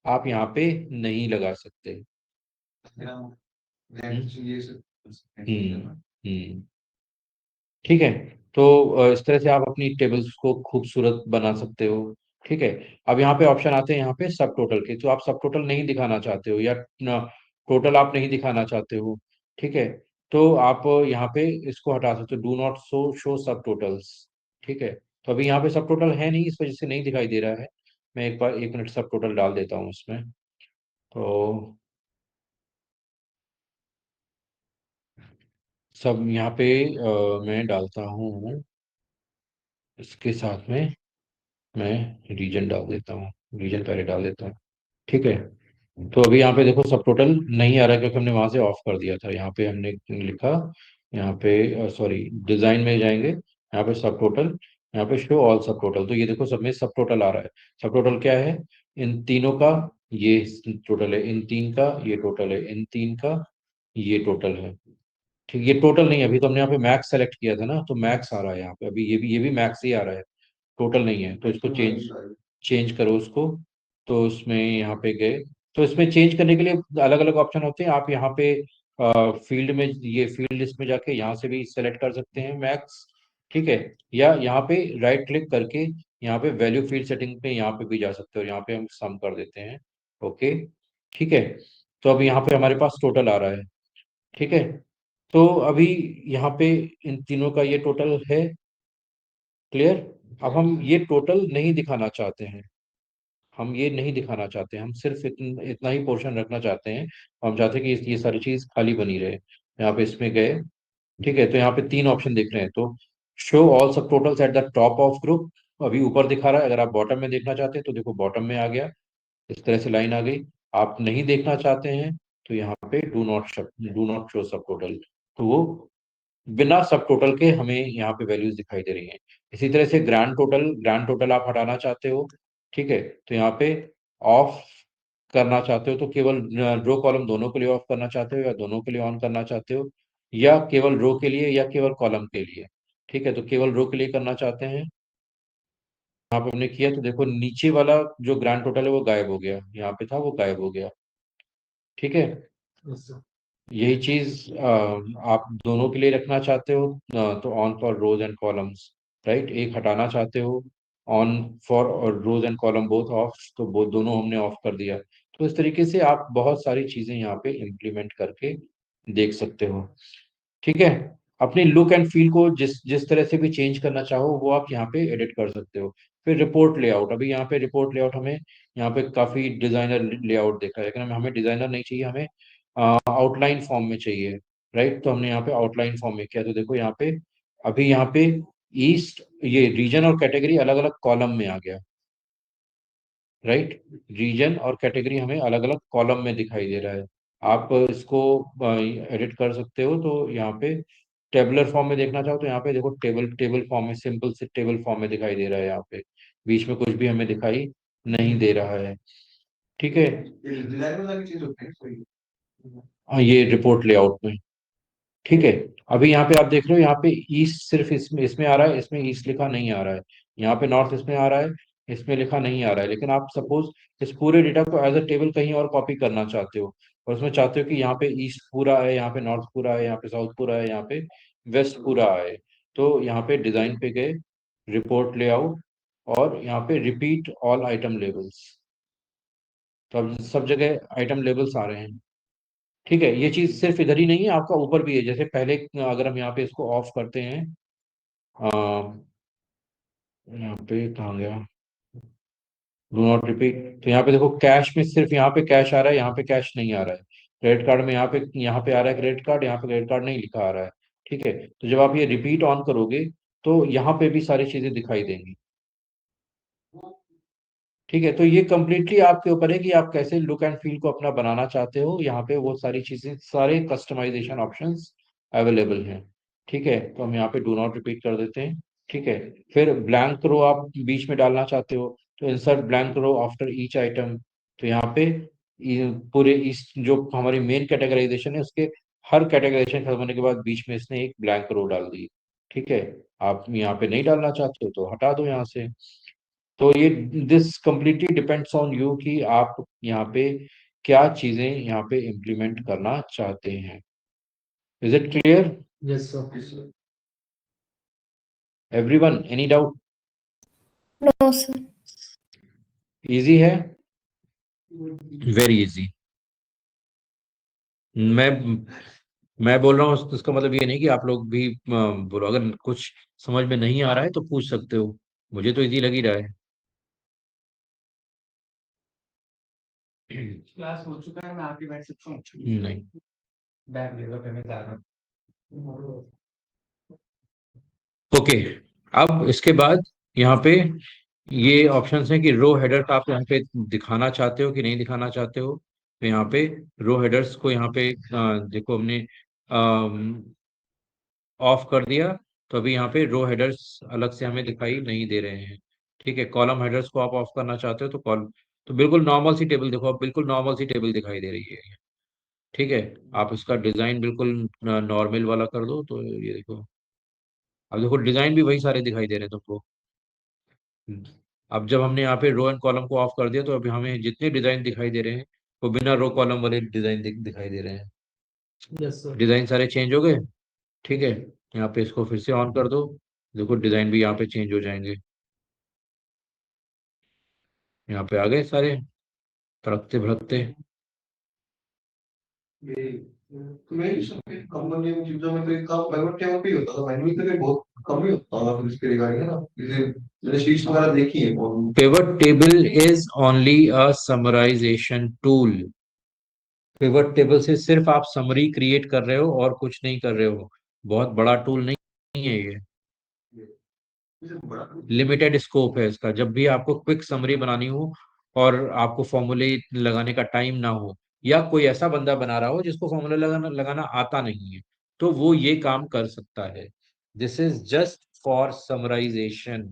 आप यहाँ पे नहीं लगा सकते। मेरा हम्म ये सब हम्म हम्म, ठीक है। तो इस तरह से आप अपनी टेबल्स को खूबसूरत बना सकते हो, ठीक है। अब यहाँ पे ऑप्शन आते हैं यहाँ पे सब टोटल के, तो आप सब टोटल नहीं दिखाना चाहते हो या टोटल आप नहीं दिखाना चाहते हो, ठीक है। तो आप यहाँ पे इसको हटा सकते हो, डू नॉट शो सब टोटल्स, ठीक है। तो अभी यहाँ पे सब टोटल है नहीं, इस वजह से नहीं दिखाई दे रहा है। मैं एक बार 1 मिनट सब टोटल डाल देता हूँ इसमें। तो सब यहाँ पे मैं डालता हूँ, इसके साथ में मैं रीजन डाल देता हूँ, रीजन पहले डाल देता हूँ। ठीक है, तो अभी यहाँ पे देखो सब टोटल नहीं आ रहा है क्योंकि हमने वहां से ऑफ कर दिया था। यहाँ पे हमने लिखा, यहाँ पे सॉरी डिजाइन में जाएंगे, यहाँ पे सब टोटल, यहाँ पे शो ऑल सब टोटल, तो ये देखो सब में सब टोटल आ रहा है। सब टोटल क्या है, इन तीनों का ये टोटल है, इन तीन का ये टोटल है, इन तीन का ये टोटल है। ठीक, ये टोटल नहीं है, अभी तो हमने यहाँ पे मैक्स सेलेक्ट किया था ना, तो मैक्स आ रहा है यहाँ पे, अभी ये भी मैक्स ही आ रहा है, टोटल नहीं है। तो इसको चेंज चेंज करो उसको। तो उसमें यहाँ पे गए, तो इसमें चेंज करने के लिए अलग अलग ऑप्शन होते हैं। आप यहाँ पे फील्ड में, ये फील्ड लिस्ट में जाके यहाँ से भी सेलेक्ट कर सकते हैं मैक्स। ठीक है, या यहाँ पे राइट क्लिक करके यहाँ पे वैल्यू फील्ड सेटिंग पे यहाँ पे भी जा सकते हो, यहाँ पे हम सम कर देते हैं। ओके, ठीक है, तो अब यहाँ पे हमारे पास टोटल आ रहा है। ठीक है, तो अभी यहाँ पे इन तीनों का ये टोटल है, क्लियर। अब हम ये टोटल नहीं दिखाना चाहते हैं, हम ये नहीं दिखाना चाहते हैं, हम सिर्फ इतना ही पोर्शन रखना चाहते हैं। हम चाहते हैं कि ये सारी चीज खाली बनी रहे। यहाँ पे इसमें गए, ठीक है, तो यहाँ पे तीन ऑप्शन दिख रहे हैं। तो शो ऑल सब totals at the top of group, अभी ऊपर दिखा रहा है। अगर आप बॉटम में देखना चाहते हैं तो देखो बॉटम में आ गया, इस तरह से लाइन आ गई। आप नहीं देखना चाहते हैं तो यहाँ पे डू नॉट शो सब टोटल, तो वो बिना सब टोटल के हमें यहाँ पे वैल्यूज दिखाई दे रही हैं। इसी तरह से ग्रैंड टोटल आप हटाना चाहते हो, ठीक है, तो यहाँ पे ऑफ करना चाहते हो तो केवल रो कॉलम दोनों के लिए ऑफ करना चाहते हो, या दोनों के लिए ऑन करना चाहते हो, या केवल रो के लिए या केवल कॉलम के लिए। ठीक है, तो केवल रो के लिए करना चाहते हैं, यहाँ पे हमने किया तो देखो नीचे वाला जो ग्रैंड टोटल है वो गायब हो गया, यहाँ पे था वो गायब हो गया। ठीक है, यस सर। यही चीज आप दोनों के लिए रखना चाहते हो, तो on for rows and columns, right. एक हटाना चाहते हो, ऑन फॉर और rows and column both off, तो बोथ दोनों हमने ऑफ कर दिया। तो इस तरीके से आप बहुत सारी चीजें यहाँ पे इम्प्लीमेंट करके देख सकते हो। ठीक है, अपनी लुक एंड फील को जिस जिस तरह से भी चेंज करना चाहो वो आप यहाँ पे एडिट कर सकते हो। फिर रिपोर्ट लेआउट, अभी यहाँ पे रिपोर्ट लेआउट हमें यहाँ पे काफी डिजाइनर लेआउट देखा है, लेकिन हमें डिजाइनर नहीं चाहिए, हमें आउटलाइन फॉर्म में चाहिए, राइट। तो हमने यहाँ पे आउटलाइन फॉर्म में किया, तो देखो यहाँ पे अभी यहाँ पे ईस्ट, ये रीजन और कैटेगरी अलग अलग कॉलम में आ गया, राइट। रीजन और कैटेगरी हमें अलग अलग कॉलम में दिखाई दे रहा है। आप इसको एडिट कर सकते हो, तो यहाँ पे टेबुलर फॉर्म में देखना चाहो तो यहाँ पे देखो टेबल टेबल फॉर्म में, सिंपल से टेबल फॉर्म में दिखाई दे रहा है, यहाँ पे बीच में कुछ भी हमें दिखाई नहीं दे रहा है। ठीक है, डिजाइन में सारी चीज होती है कोई। हाँ, ये रिपोर्ट लेआउट में। ठीक है, अभी यहाँ पे आप देख रहे हो, यहाँ पे ईस्ट सिर्फ इसमें इसमें आ रहा है, इसमें ईस्ट लिखा नहीं आ रहा है। यहाँ पे नॉर्थ इसमें आ रहा है, इसमें लिखा नहीं आ रहा है। लेकिन आप सपोज इस पूरे डेटा को एज अ टेबल कहीं और कॉपी करना चाहते हो, और उसमें चाहते हो कि यहाँ पे ईस्ट पूरा है, यहाँ पे नॉर्थ पूरा है, यहाँ पे साउथ पूरा है, यहाँ पे वेस्ट पूरा है, तो यहाँ पे डिजाइन पे गए, रिपोर्ट लेआउट, और यहाँ पे रिपीट ऑल आइटम लेबल्स, तो अब सब जगह आइटम लेबल्स आ रहे हैं। ठीक है, ये चीज सिर्फ इधर ही नहीं है, आपका ऊपर भी है। जैसे पहले अगर हम यहाँ पे इसको ऑफ करते हैं, यहाँ पे कहाँ गया, डू नॉट रिपीट, तो यहाँ पे देखो कैश में सिर्फ यहाँ पे कैश आ रहा है, यहाँ पे कैश नहीं आ रहा है। क्रेडिट कार्ड में यहाँ पे आ रहा है क्रेडिट कार्ड, यहाँ पे क्रेडिट कार्ड नहीं लिखा आ रहा है। ठीक है, तो जब आप ये रिपीट ऑन करोगे तो यहाँ पे भी सारी चीजें दिखाई देंगी। ठीक है, तो ये कम्प्लीटली आपके ऊपर है कि आप कैसे लुक एंड फील को अपना बनाना चाहते हो। यहाँ पे वो सारी चीजें, सारे कस्टमाइजेशन ऑप्शंस अवेलेबल हैं। ठीक है, तो हम यहाँ पे डू नॉट रिपीट कर देते हैं। ठीक है, फिर ब्लैंक रो आप बीच में डालना चाहते हो, तो इंसर्ट ब्लैंक रो आफ्टर ईच आइटम, तो यहाँ पे पूरे इस जो हमारी मेन कैटेगराइजेशन है उसके हर कैटेगराइजेशन खत्म होने के बाद बीच में इसने एक ब्लैंक रो डाल दी। ठीक है, आप यहाँ पे नहीं डालना चाहते हो तो हटा दो यहाँ से। तो ये this completely depends on you कि आप यहाँ पे क्या चीजें यहाँ पे इम्प्लीमेंट करना चाहते हैं। Is it clear yes sir. Everyone, any doubt? No sir. Easy है, वेरी इजी। मैं मैं बोल रहा हूँ उसका मतलब ये नहीं कि आप लोग भी बोलो, अगर कुछ समझ में नहीं आ रहा है तो पूछ सकते हो, मुझे तो इजी लग ही रहा है। क्लास हो चुका है, मैं आके बैठ सकता हूँ? नहीं, बैठ ले लो, फिर मैं जा रहा हूँ। ओके। अब इसके बाद यहाँ पे ये ऑप्शंस हैं कि रो हेडर का आप यहाँ पे दिखाना चाहते हो कि नहीं दिखाना चाहते हो। तो यहाँ पे रो हेडर्स को यहाँ पे देखो हमने ऑफ कर दिया, तो अभी यहाँ पे रो हेडर्स अलग से हमें दिखाई नहीं दे रहे हैं। ठीक है, कॉलम हेडर्स को आप ऑफ करना चाहते हो तो तो बिल्कुल नॉर्मल सी टेबल देखो, अब बिल्कुल नॉर्मल सी टेबल दिखाई दे रही है। ठीक है, आप इसका डिजाइन बिल्कुल नॉर्मल वाला कर दो तो ये देखो, अब देखो डिजाइन भी वही सारे दिखाई दे रहे हैं तुमको। अब जब हमने यहाँ पे रो एंड कॉलम को ऑफ कर दिया तो अभी हमें जितने डिजाइन दिखाई दे रहे हैं वो बिना रो कॉलम वाले डिजाइन दिखाई दे रहे हैं। Yes sir. डिजाइन सारे चेंज हो गए। ठीक है, यहाँ पे इसको फिर से ऑन कर दो, देखो डिजाइन भी यहाँ पे चेंज हो जाएंगे। यहाँ पे आ गए सारे तड़कते भड़कते। ये तो मैं कंपनी में चीजों में तो एक काम बैकवर्ड टेबल पे ही होता था, मैनुअल पे बहुत कम ही होता था फिर इसके रिगार्डिंग है ना, जैसे मैंने शीट्स वगैरह देखी है बहुत। Pivot table is only a summarisation tool. Pivot table से सिर्फ आप समरी क्रिएट कर रहे हो और कुछ नहीं कर रहे हो, बहुत बड़ा टूल नहीं है ये। जैसे बड़ा लिमिटेड स्कोप है इसका। जब भी आपको क्विक समरी बनानी हो और आपको फॉर्मूले लगाने का टाइम ना हो, या कोई ऐसा बंदा बना रहा हो जिसको फॉर्मूला लगाना लगाना आता नहीं है, तो वो ये काम कर सकता है। This is just for summarisation.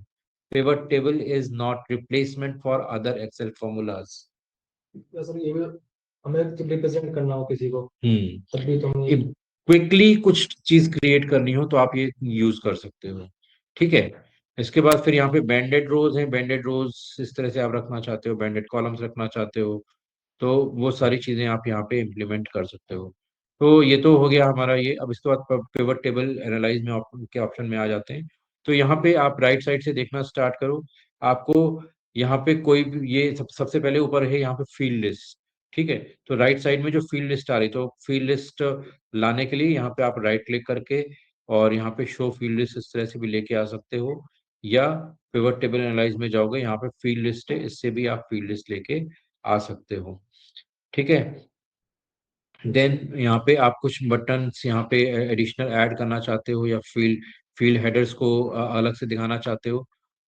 Pivot table is not replacement for other Excel formulas. या सर ये भी हमें रिप्रेजेंट करना हो किसी को, हम्म, तब भी तो हम क्विकली कुछ चीज क्रिएट करनी हो तो आप ये यूज कर सकते हो। ठीक है, इसके बाद फिर यहाँ पे बैंडेड रोज हैं। बैंडेड रोज इस तरह से आप रखना चाहते हो, बैंडेड कॉलम्स रखना चाहते हो, तो वो सारी चीजें आप यहाँ पे इम्प्लीमेंट कर सकते हो। तो ये तो हो गया हमारा ये। अब इसके बाद पिवट टेबल एनालाइज में के ऑप्शन में आ जाते हैं। तो यहाँ पे आप राइट साइड से देखना स्टार्ट करो। आपको यहाँ पे कोई भी ये सबसे पहले ऊपर है यहाँ पे फील्ड लिस्ट। ठीक है, तो राइट साइड में जो फील्ड लिस्ट आ रही, तो फील्ड लिस्ट लाने के लिए यहाँ पे आप राइट क्लिक करके और यहाँ पे शो फील्ड लिस्ट इस तरह से भी लेके आ सकते हो, या पिवट टेबल एनालाइज में जाओगे, यहाँ पे फील्ड लिस्ट है, इससे भी आप फील्ड लिस्ट लेके आ सकते हो। ठीक है, देन यहाँ पे आप कुछ बटन्स यहाँ पे एडिशनल ऐड करना चाहते हो, या फील्ड फील्ड हेडर्स को अलग से दिखाना चाहते हो।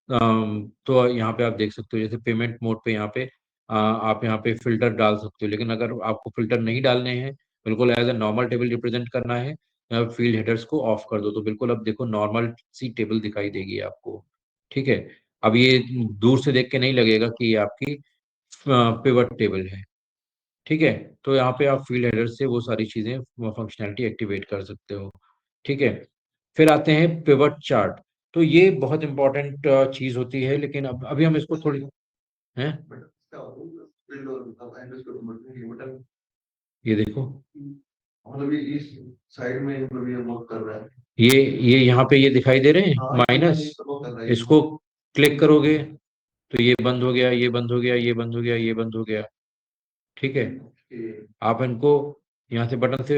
तो यहाँ पे आप देख सकते हो, जैसे पेमेंट मोड पे यहाँ पे आप यहाँ पे फिल्टर डाल सकते हो। लेकिन अगर आपको फिल्टर नहीं डालने हैं, बिल्कुल as a normal table represent करना है, फील्ड हेडर्स को ऑफ कर दो, तो बिल्कुल अब देखो नॉर्मल सी टेबल दिखाई देगी आपको। ठीक है, अब ये दूर से देख के नहीं लगेगा कि ये आपकी पिवट टेबल है। ठीक है, तो यहाँ पे आप फील्ड हेडर से वो सारी चीजें फंक्शनैलिटी एक्टिवेट कर सकते हो। ठीक है, फिर आते हैं पिवट चार्ट। तो ये बहुत इंपॉर्टेंट चीज होती है, लेकिन अब अभी हम इसको थोड़ी हैं। बट क्या होता है फील्ड और मतलब एंड को बटन ये देखो, मतलब ये इस साइड में मतलब ये वर्क कर रहा है। ये यहाँ पे ये दिखाई दे रहे हैं हाँ माइनस। ये तो वर्क कर रहा है इसको क्लिक करोगे तो ये बंद हो गया, ये बंद हो गया, ये बंद हो गया, ये बंद हो गया। ठीक है, ये आप इनको यहाँ से बटन से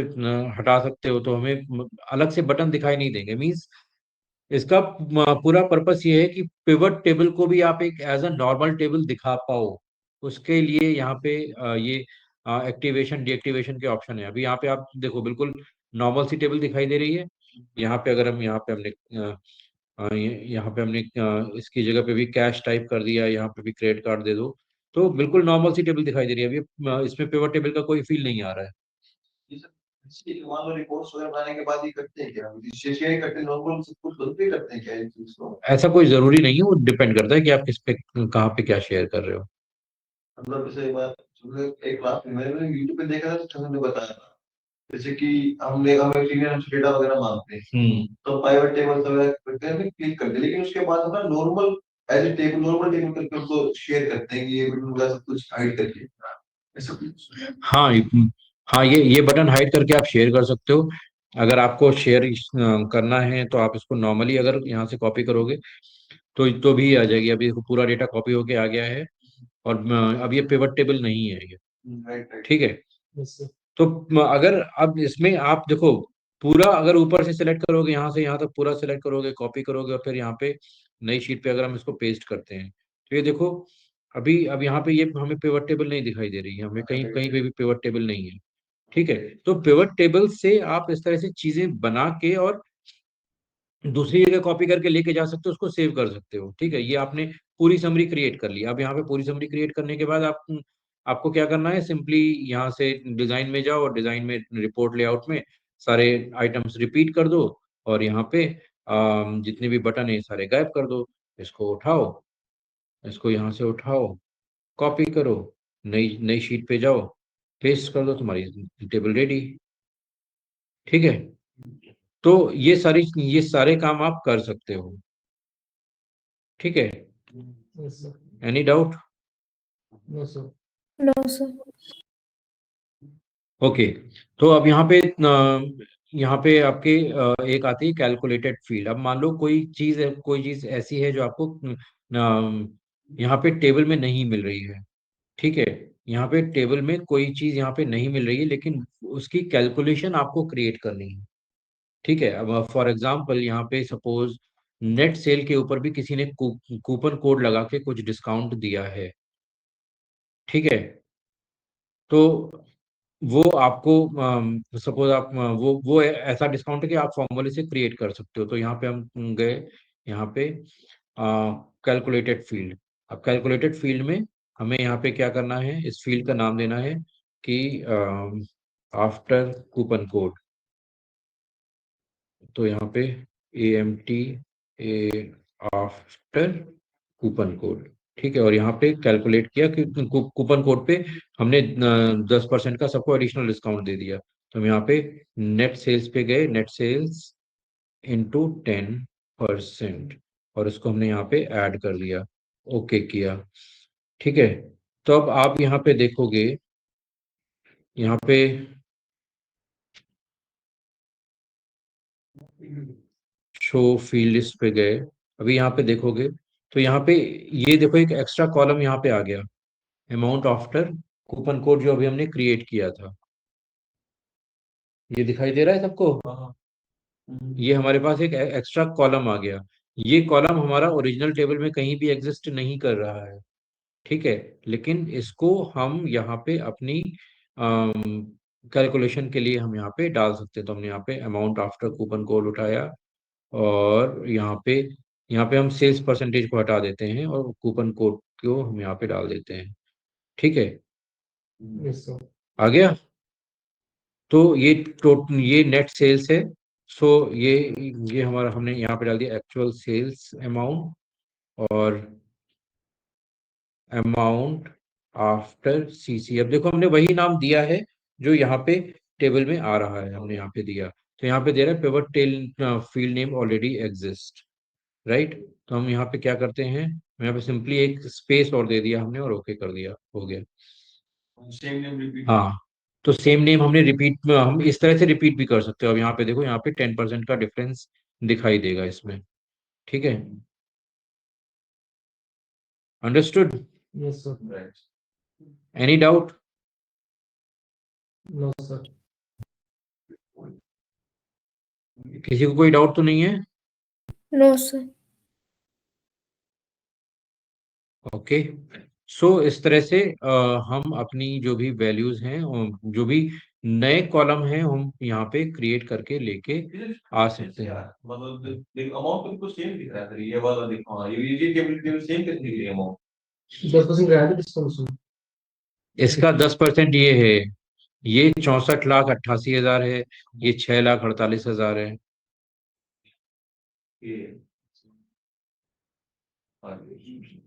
हटा सकते हो, तो हमें अलग से बटन दिखाई नहीं देंगे। मीन्स इसका पूरा पर्पस ये है कि पिवट टेबल को भी आप एक एज अ नॉर्मल टेबल दिखा पाओ। उसके लिए यहाँ पे ये एक्टिवेशन डीएक्टिवेशन के ऑप्शन है। अभी यहाँ पे आप देखो बिल्कुल नॉर्मल सी टेबल दिखाई दे रही है। यहाँ पे अगर हम यहाँ पे हमने यहाँ पे हमने इसकी जगह पे भी कैश टाइप कर दिया, यहाँ पे भी क्रेडिट कार्ड दे दो, तो बिल्कुल नॉर्मल सी टेबल दिखाई दे रही है। अभी इसमें पिवट टेबल का कोई फील नहीं आ रहा है। ये सब इसके मान लो रिपोर्ट्स वगैरह बनाने के बाद ये करते हैं क्या, शेयर करते हैं नॉर्मल सब कुछ खुद पे करते हैं क्या इस चीज को। ऐसा कोई जरूरी नहीं है, वो डिपेंड करता है कि आप किस पे कहाँ पे क्या शेयर कर रहे हो। मतलब जैसे एक बार एक क्लास में मैंने यूट्यूब पे देखा था तो उन्होंने बताया था, जैसे कि हमने हमें सीनियर हमसे डेटा वगैरह मांगते हैं तो प्राइवेट टेबल वगैरह करते हैं क्लिक करते हैं, लेकिन उसके बाद अपना normal as a table normal table करके उनको शेयर करते हैं कि ये बिल्कुल वगैरह सब कुछ हाइड करके ऐसा कुछ। हाँ हाँ, ये बटन हाइड करके आप शेयर कर सकते हो। अगर आपको शेयर करना है तो आप इसको नॉर्मली अगर यहाँ से कॉपी करोगे तो भी आ जाएगी। अभी देखो पूरा डेटा कॉपी होके आ गया है, और अब ये पिवट टेबल नहीं है ये। Right right. ठीक है, यस सर। तो अगर अब इसमें आप देखो पूरा अगर ऊपर से सिलेक्ट करोगे, यहाँ से यहाँ तक पूरा सिलेक्ट करोगे, कॉपी करोगे, और फिर यहाँ पे नई शीट पे अगर हम इसको पेस्ट करते हैं, तो ये देखो अभी अब यहाँ पे ये हमें पिवट टेबल नहीं दिखाई दे रही है, हमें कहीं कहीं पे भी पिवट टेबल नहीं है। ठीक है, तो पिवट टेबल से आप इस तरह से चीजें बना के और दूसरी जगह कॉपी करके लेके जा सकते हो, उसको सेव कर सकते हो। ठीक है, ये आपने पूरी समरी क्रिएट कर ली। अब यहाँ पे पूरी समरी क्रिएट करने के बाद आपको क्या करना है, सिंपली यहाँ से डिजाइन में जाओ और डिजाइन में रिपोर्ट लेआउट में सारे आइटम्स रिपीट कर दो, और यहाँ पे जितने भी बटन है सारे गायब कर दो। इसको उठाओ, इसको यहाँ से उठाओ, कॉपी करो, नई नई शीट पे जाओ, पेस्ट कर दो, तुम्हारी टेबल रेडी। ठीक है, तो ये सारे काम आप कर सकते हो। ठीक है, Yes, sir. Any doubt? No, sir. No, sir. Okay, तो अब यहाँ पे आपके एक आती है कैलकुलेटेड फील्ड। अब मान लो कोई चीज ऐसी है जो आपको यहाँ पे टेबल में नहीं मिल रही है। ठीक है, यहाँ पे टेबल में कोई चीज यहाँ पे नहीं मिल रही है, लेकिन उसकी कैलकुलेशन आपको क्रिएट करनी है। ठीक है, अब फॉर एग्जांपल यहाँ पे सपोज नेट सेल के ऊपर भी किसी ने कूपन कोड लगा के कुछ डिस्काउंट दिया है। ठीक है, तो वो आपको सपोज आप वो ऐसा डिस्काउंट है कि आप फॉर्मूले से क्रिएट कर सकते हो। तो यहाँ पे हम गए, यहाँ पे कैलकुलेटेड फील्ड। अब कैलकुलेटेड फील्ड में हमें यहाँ पे क्या करना है, इस फील्ड का नाम देना है कि आफ्टर कूपन कोड। तो यहाँ पे AMT A after coupon code. ठीक है, और यहाँ पे कैलकुलेट किया कि कूपन कोड पे हमने 10% का सबको एडिशनल डिस्काउंट दे दिया। तो हम यहाँ पे नेट सेल्स पे गए, नेट सेल्स इंटू 10%, और उसको हमने यहाँ पे ऐड कर दिया, ओके किया। ठीक है, तो अब आप यहाँ पे देखोगे, यहाँ पे शो फील्ड लिस्ट पे गए, अभी यहाँ पे देखोगे तो यहाँ पे ये देखो एक एक्स्ट्रा कॉलम यहाँ पे आ गया, अमाउंट आफ्टर कूपन कोड, जो अभी हमने क्रिएट किया था। ये दिखाई दे रहा है सबको? ये हमारे पास एक एक्स्ट्रा कॉलम आ गया। ये कॉलम हमारा ओरिजिनल टेबल में कहीं भी एग्जिस्ट नहीं कर रहा है। ठीक है, लेकिन इसको हम यहाँ पे अपनी कैलकुलेशन के लिए हम यहाँ पे डाल सकते हैं। तो हमने यहाँ पे अमाउंट आफ्टर कूपन कोड उठाया, और यहाँ पे हम सेल्स परसेंटेज को हटा देते हैं और कूपन कोड को हम यहाँ पे डाल देते हैं। ठीक है, Yes, sir. आ गया? तो ये नेट सेल्स है। सो ये हमारा हमने यहाँ पे डाल दिया एक्चुअल सेल्स अमाउंट और अमाउंट आफ्टर CC। अब देखो हमने वही नाम दिया है जो यहाँ पे टेबल में आ रहा है, हमने यहाँ पे दिया। तो यहाँ पे दे रहा है pivot table field name already exist, right? तो हम यहाँ पे क्या करते हैं, यहाँ पे सिंपली एक स्पेस और दे दिया हमने और ओके कर दिया, हो गया। Same name repeat. हाँ, तो सेम नेम हमने रिपीट, हम इस तरह से रिपीट भी कर सकते हो। अब यहाँ पे देखो, यहाँ पे 10% का डिफरेंस दिखाई देगा इसमें। ठीक है, understood? Yes, sir. Right. Any doubt? No, sir. किसी को कोई डाउट तो नहीं है? No, sir. ओके, सो इस तरह से हम अपनी जो भी वैल्यूज हैं, जो भी नए कॉलम हैं, हम यहाँ पे क्रिएट करके लेके आ सकते हैं। मतलब देखो अमाउंट तो कुछ सेम दिख रहा है सर, ये वाला देखो। हाँ, ये टेबल सेम कैसे दिख रही है अमाउंट? 10% रहा है डिस्काउंट उसमें। इसका 10% ये है, ये 64,88,000 है, ये 6,48,000 है। ये हाँ जी।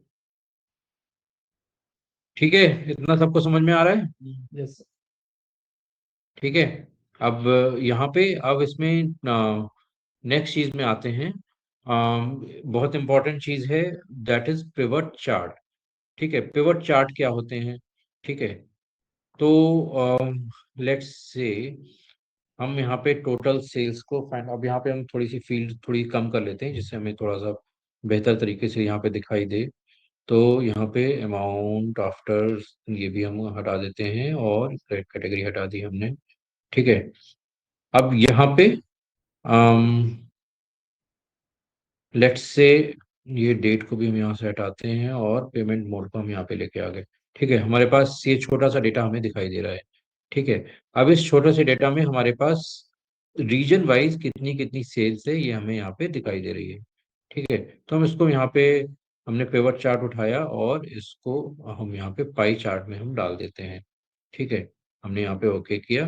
ठीक है, इतना सबको समझ में आ रहा है? Yes, sir. ठीक है, अब यहाँ पे अब इसमें नेक्स्ट चीज में आते हैं। बहुत इंपॉर्टेंट चीज है, दैट इज पिवट चार्ट। ठीक है, पिवट चार्ट क्या होते हैं? ठीक है, तो लेट्स से हम यहाँ पे टोटल सेल्स को फाइंड, अब यहाँ पे हम थोड़ी सी फील्ड थोड़ी कम कर लेते हैं जिससे हमें थोड़ा सा बेहतर तरीके से यहाँ पे दिखाई दे। तो यहाँ पे अमाउंट आफ्टर ये भी हम हटा देते हैं, और कैटेगरी हटा दी हमने। ठीक है, अब यहाँ पे लेट्स से ये डेट को भी हम यहाँ से हटाते हैं और पेमेंट मोड को हम यहाँ पे लेके आ गए। ठीक है, हमारे पास ये छोटा सा डेटा हमें दिखाई दे रहा है। ठीक है, अब इस छोटे से डेटा में हमारे पास रीजन वाइज कितनी कितनी सेल्स है ये हमें यहाँ पे दिखाई दे रही है। ठीक है, तो हम इसको यहाँ पे हमने पेवर चार्ट उठाया और इसको हम यहाँ पे पाई चार्ट में हम डाल देते हैं। ठीक है, हमने यहाँ पे ओके किया।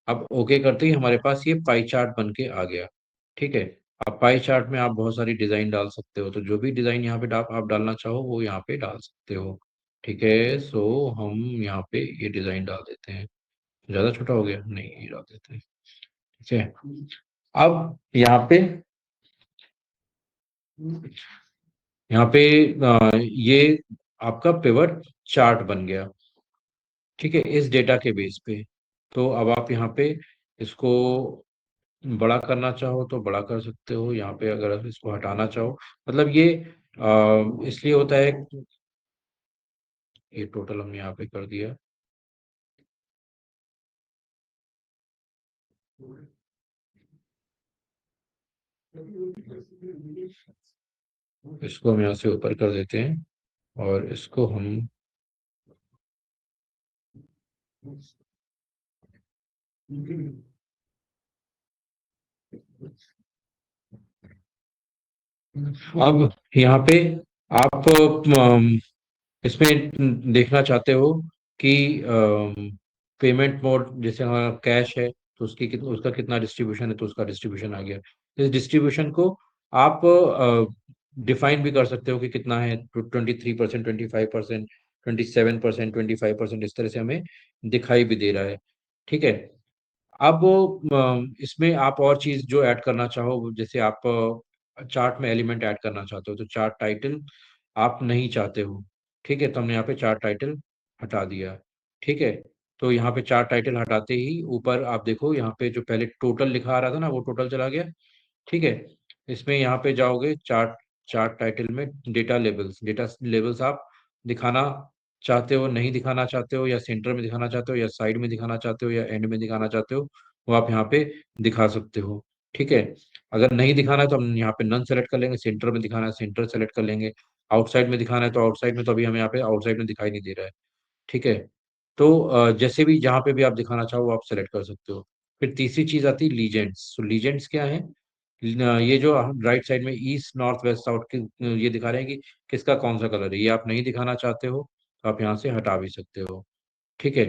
अब ओके करते ही हमारे पास ये पाई चार्ट बन के आ गया। ठीक है, अब पाई चार्ट में आप बहुत सारी डिजाइन डाल सकते हो, तो जो भी डिजाइन यहाँ पे आप डालना चाहो वो यहाँ पे डाल सकते हो। ठीक है, सो हम यहाँ पे ये डिजाइन डाल देते हैं। ज्यादा छोटा हो गया, नहीं ये डाल देते हैं। ठीक है, अब यहाँ पे ये आपका पिवट चार्ट बन गया। ठीक है, इस डेटा के बेस पे। तो अब आप यहाँ पे इसको बड़ा करना चाहो तो बड़ा कर सकते हो, यहाँ पे अगर इसको हटाना चाहो, मतलब ये इसलिए होता है। ये टोटल हमने यहाँ पे कर दिया। इसको हम यहाँ से ऊपर कर देते हैं और इसको हम अब यहाँ पे आप इसमें देखना चाहते हो कि पेमेंट मोड, जैसे हमारा कैश है तो उसका कितना डिस्ट्रीब्यूशन है, तो उसका डिस्ट्रीब्यूशन आ गया। इस डिस्ट्रीब्यूशन को आप डिफाइन भी कर सकते हो कि कितना है, 23%, 25%, 27%, 25%, इस तरह से हमें दिखाई भी दे रहा है। ठीक है, अब इसमें आप और चीज जो ऐड करना चाहो, जैसे आप चार्ट में एलिमेंट ऐड करना चाहते हो तो चार्ट टाइटल आप नहीं चाहते हो। ठीक है, तो हमने यहाँ पे चार्ट टाइटल हटा दिया। ठीक है, तो यहाँ पे चार्ट टाइटल हटाते ही ऊपर आप देखो, यहाँ पे जो पहले टोटल लिखा आ रहा था ना वो टोटल चला गया। ठीक है, इसमें यहाँ पे जाओगे चार्ट चार्ट टाइटल में डेटा लेबल्स आप दिखाना चाहते हो, नहीं दिखाना चाहते हो, या सेंटर में दिखाना चाहते हो, या साइड में दिखाना चाहते हो, या एंड में दिखाना चाहते हो, वो आप यहाँ पे दिखा सकते हो। ठीक है, अगर नहीं दिखाना है तो हम यहाँ पे नन सेलेक्ट कर लेंगे, सेंटर में दिखाना है सेंटर सेलेक्ट कर लेंगे, आउटसाइड में दिखाना है तो आउटसाइड में, तो अभी हमें यहाँ पे आउटसाइड में दिखाई नहीं दे रहा है। ठीक है, तो जैसे भी जहाँ पे भी आप दिखाना चाहो वो आप सेलेक्ट कर सकते हो। फिर तीसरी चीज आती है लीजेंड्स। तो लीजेंड्स क्या है, ये जो राइट साइड में ईस्ट नॉर्थ वेस्ट साउथ के ये दिखा रहे हैं कि किसका कौन सा कलर है, ये आप नहीं दिखाना चाहते हो तो आप यहाँ से हटा भी सकते हो। ठीक है,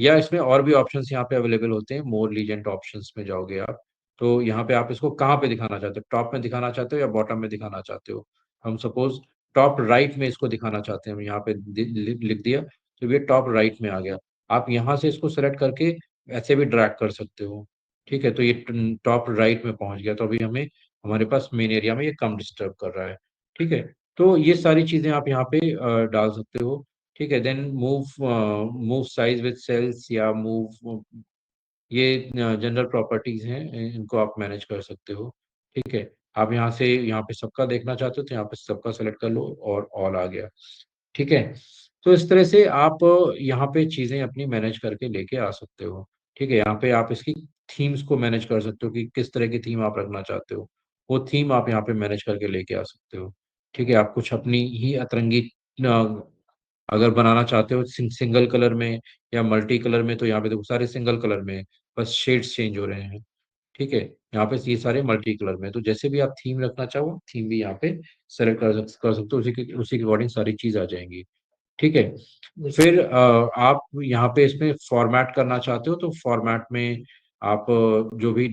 या इसमें और भी ऑप्शंस यहाँ पे अवेलेबल होते हैं, मोर लीजेंड ऑप्शंस में जाओगे आप, तो यहाँ पे आप इसको कहाँ पे दिखाना चाहते हो, टॉप में दिखाना चाहते हो या बॉटम में दिखाना चाहते हो। हम सपोज टॉप राइट में इसको दिखाना चाहते हैं, हम यहाँ पे लिख दिया तो ये टॉप राइट में आ गया। आप यहाँ से इसको सेलेक्ट करके ऐसे भी ड्रैग कर सकते हो। ठीक है, तो ये टॉप राइट में पहुंच गया, तो अभी हमें हमारे पास मेन एरिया में ये कम डिस्टर्ब कर रहा है। ठीक है, तो ये सारी चीजें आप यहाँ पे डाल सकते हो। ठीक है, then move size with sales या मूव, ये जनरल प्रॉपर्टीज हैं, इनको आप मैनेज कर सकते हो। ठीक है, आप यहाँ पे सबका देखना चाहते हो तो यहाँ पे सबका सेलेक्ट कर लो और ऑल आ गया। ठीक है, तो इस तरह से आप यहाँ पे चीजें अपनी मैनेज करके लेके आ सकते हो। ठीक है, यहाँ पे आप इसकी थीम्स को मैनेज कर सकते हो कि किस तरह की थीम आप रखना चाहते हो, वो थीम आप यहाँ पे मैनेज करके लेके आ सकते हो। ठीक है, आप कुछ अपनी ही अतरंगी अगर बनाना चाहते हो सिंगल कलर में या मल्टी कलर में, तो यहाँ पे देखो सारे सिंगल कलर में है, बस शेड्स चेंज हो रहे हैं। ठीक है, यहाँ पे ये सारे मल्टी कलर में, तो जैसे भी आप थीम रखना चाहो थीम भी यहाँ पे सेलेक्ट कर सकते हो, उसी के अकॉर्डिंग सारी चीज आ जाएंगी। ठीक है, फिर आप यहाँ पे इसमें फॉर्मेट करना चाहते हो तो फॉर्मेट में आप जो भी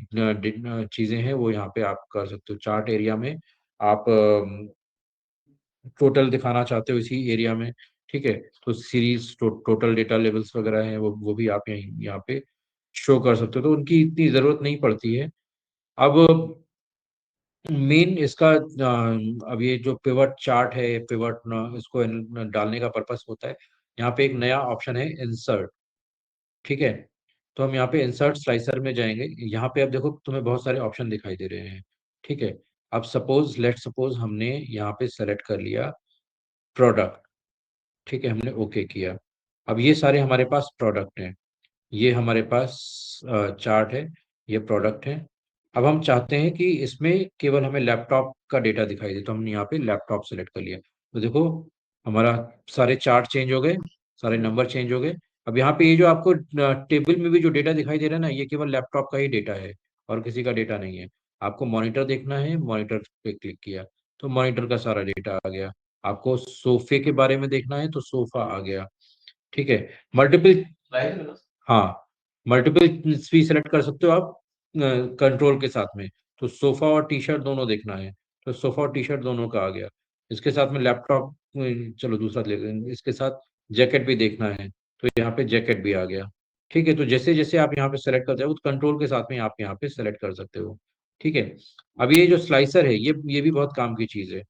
चीजें हैं वो यहाँ पे आप कर सकते हो। चार्ट एरिया में आप टोटल दिखाना चाहते हो इसी एरिया में। ठीक है, तो सीरीज टोटल डेटा लेवल्स वगैरह हैं वो भी आप यहाँ पे शो कर सकते हो, तो उनकी इतनी जरूरत नहीं पड़ती है। अब मेन इसका अब ये जो पिवट चार्ट है, पिवट इसको डालने का पर्पस होता है, यहाँ पे एक नया ऑप्शन है इंसर्ट। ठीक है, तो हम यहाँ पे इंसर्ट स्लाइसर में जाएंगे, यहाँ पे अब देखो तुम्हें बहुत सारे ऑप्शन दिखाई दे रहे हैं। ठीक है, अब लेट सपोज हमने यहाँ पे सेलेक्ट कर लिया प्रोडक्ट। ठीक है, हमने ओके किया। अब ये सारे हमारे पास प्रोडक्ट हैं, ये हमारे पास चार्ट है, ये प्रोडक्ट है। अब हम चाहते हैं कि इसमें केवल हमें लैपटॉप का डेटा दिखाई दे, तो हमने यहाँ पे लैपटॉप सेलेक्ट कर लिया। तो देखो हमारा सारे चार्ट चेंज हो गए, सारे नंबर चेंज हो गए। अब यहाँ पे ये जो आपको टेबल में भी जो डेटा दिखाई दे रहा है ना, ये केवल लैपटॉप का ही डेटा है और किसी का डेटा नहीं है। आपको मॉनिटर देखना है, मॉनिटर पे क्लिक किया तो मॉनिटर का सारा डेटा आ गया। आपको सोफे के बारे में देखना है तो सोफा आ गया। ठीक है, मल्टीपल, हाँ, मल्टीपल भी सेलेक्ट कर सकते हो आप कंट्रोल के साथ में। तो सोफा और टी शर्ट दोनों देखना है तो सोफा और टी शर्ट दोनों का आ गया। इसके साथ में लैपटॉप, चलो दूसरा ले लेंगे, इसके साथ जैकेट भी देखना है तो यहाँ पे जैकेट भी आ गया। ठीक है, तो जैसे जैसे आप यहाँ पे सेलेक्ट करते हो कंट्रोल के साथ में आप यहाँ पे सेलेक्ट कर सकते हो। ठीक है, अब ये जो स्लाइसर है ये भी बहुत काम की चीज है।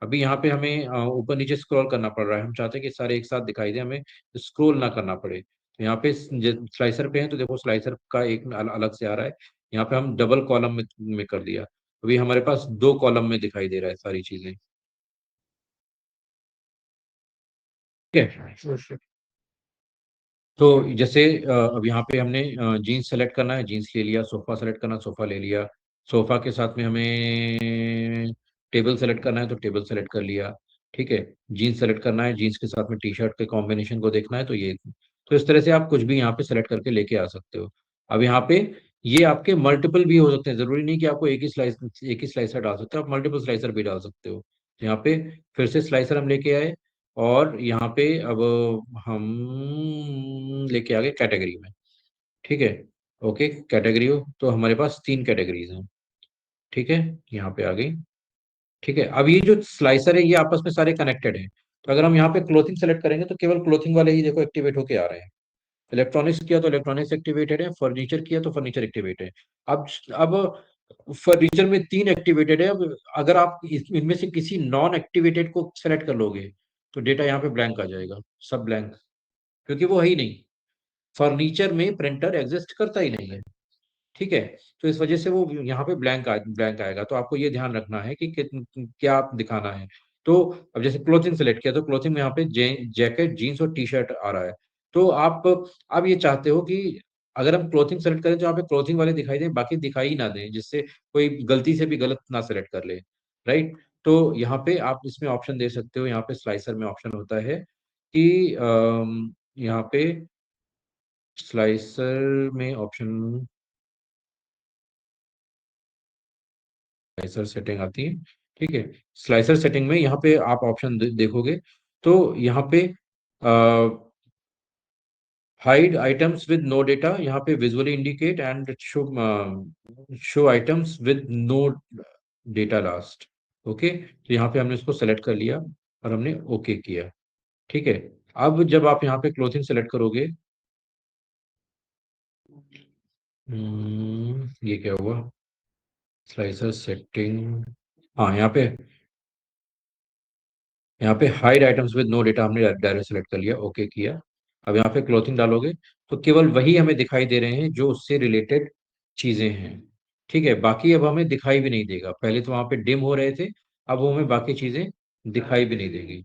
अभी यहाँ पे हमें ऊपर नीचे स्क्रॉल करना पड़ रहा है, हम चाहते हैं कि सारे एक साथ दिखाई दे, हमें स्क्रॉल ना करना पड़े। तो यहाँ पे स्लाइसर पे है तो देखो स्लाइसर का एक अलग से आ रहा है। यहाँ पे हम डबल कॉलम में कर दिया, अभी हमारे पास दो कॉलम में दिखाई दे रहा है सारी चीजें। ठीक है, तो जैसे अब यहाँ पे हमने जीन्स सेलेक्ट करना है, जीन्स ले लिया, सोफा सेलेक्ट करना, सोफा ले लिया। सोफा के साथ में हमें टेबल सेलेक्ट करना है तो टेबल सेलेक्ट कर लिया। ठीक है, जीन्स सेलेक्ट करना है, जीन्स के साथ में टी शर्ट के कॉम्बिनेशन को देखना है तो ये, तो इस तरह से आप कुछ भी यहाँ पे सेलेक्ट करके लेके आ सकते हो। अब यहाँ पे ये आपके मल्टीपल भी हो सकते हैं, जरूरी नहीं कि आपको एक ही स्लाइसर डाल सकते हो, आप मल्टीपल स्लाइसर भी डाल सकते हो। तो यहाँ पे फिर से स्लाइसर हम लेके आए और यहाँ पे अब हम लेके आ गए कैटेगरी में। ठीक है, ओके, कैटेगरी हो तो हमारे पास तीन कैटेगरीज हैं। ठीक है, यहाँ पे आ गई। ठीक है, अब ये जो स्लाइसर है ये आपस में सारे कनेक्टेड हैं। तो अगर हम यहाँ पे क्लोथिंग सेलेक्ट करेंगे तो केवल क्लोथिंग वाले ही देखो एक्टिवेट होके आ रहे हैं। इलेक्ट्रॉनिक्स किया तो इलेक्ट्रॉनिक्स एक्टिवेटेड है, फर्नीचर किया तो फर्नीचर एक्टिवेटेड है। अब फर्नीचर में तीन एक्टिवेटेड है। अब अगर आप इनमें से किसी नॉन एक्टिवेटेड को सेलेक्ट कर लोगे तो डेटा यहाँ पे ब्लैंक आ जाएगा, सब ब्लैंक, क्योंकि वो है ही नहीं। फर्नीचर में प्रिंटर एग्जिस्ट करता ही नहीं है। ठीक है, तो इस वजह से वो यहाँ पे ब्लैंक आएगा। तो आपको ये ध्यान रखना है कि क्या आप दिखाना है। तो अब जैसे क्लोथिंग सेलेक्ट किया तो क्लोथिंग में यहाँ पे जैकेट, जीन्स और टी शर्ट आ रहा है। तो आप ये चाहते हो कि अगर हम क्लोथिंग सेलेक्ट करें तो यहाँ पे क्लोथिंग वाले दिखाई दें, बाकी दिखाई ही ना दें, जिससे कोई गलती से भी गलत ना सेलेक्ट कर ले। राइट, तो यहाँ पे आप इसमें ऑप्शन दे सकते हो, यहाँ पे स्लाइसर में ऑप्शन होता है कि यहाँ पे स्लाइसर में ऑप्शन, स्लाइसर सेटिंग आती है। ठीक है, स्लाइसर सेटिंग में यहाँ पे आप ऑप्शन देखोगे तो यहाँ पे hide items with no data, यहाँ पे visually indicate and show items with no data last. Okay, तो यहाँ पे हमने इसको सेलेक्ट कर लिया और हमने ओके किया। ठीक है, अब जब आप यहाँ पे क्लोथिंग सेलेक्ट करोगे, ये क्या हुआ, स्लाइसर सेटिंग, हाँ यहाँ पे hide items with no data हमने डायरेक्ट सेलेक्ट कर लिया, ओके किया। अब यहाँ पे क्लोथिंग डालोगे तो केवल वही हमें दिखाई दे रहे हैं जो उससे रिलेटेड चीजें हैं। ठीक है, बाकी अब हमें दिखाई भी नहीं देगा, पहले तो वहां पे डिम हो रहे थे, अब वो हमें बाकी चीजें दिखाई भी नहीं देगी।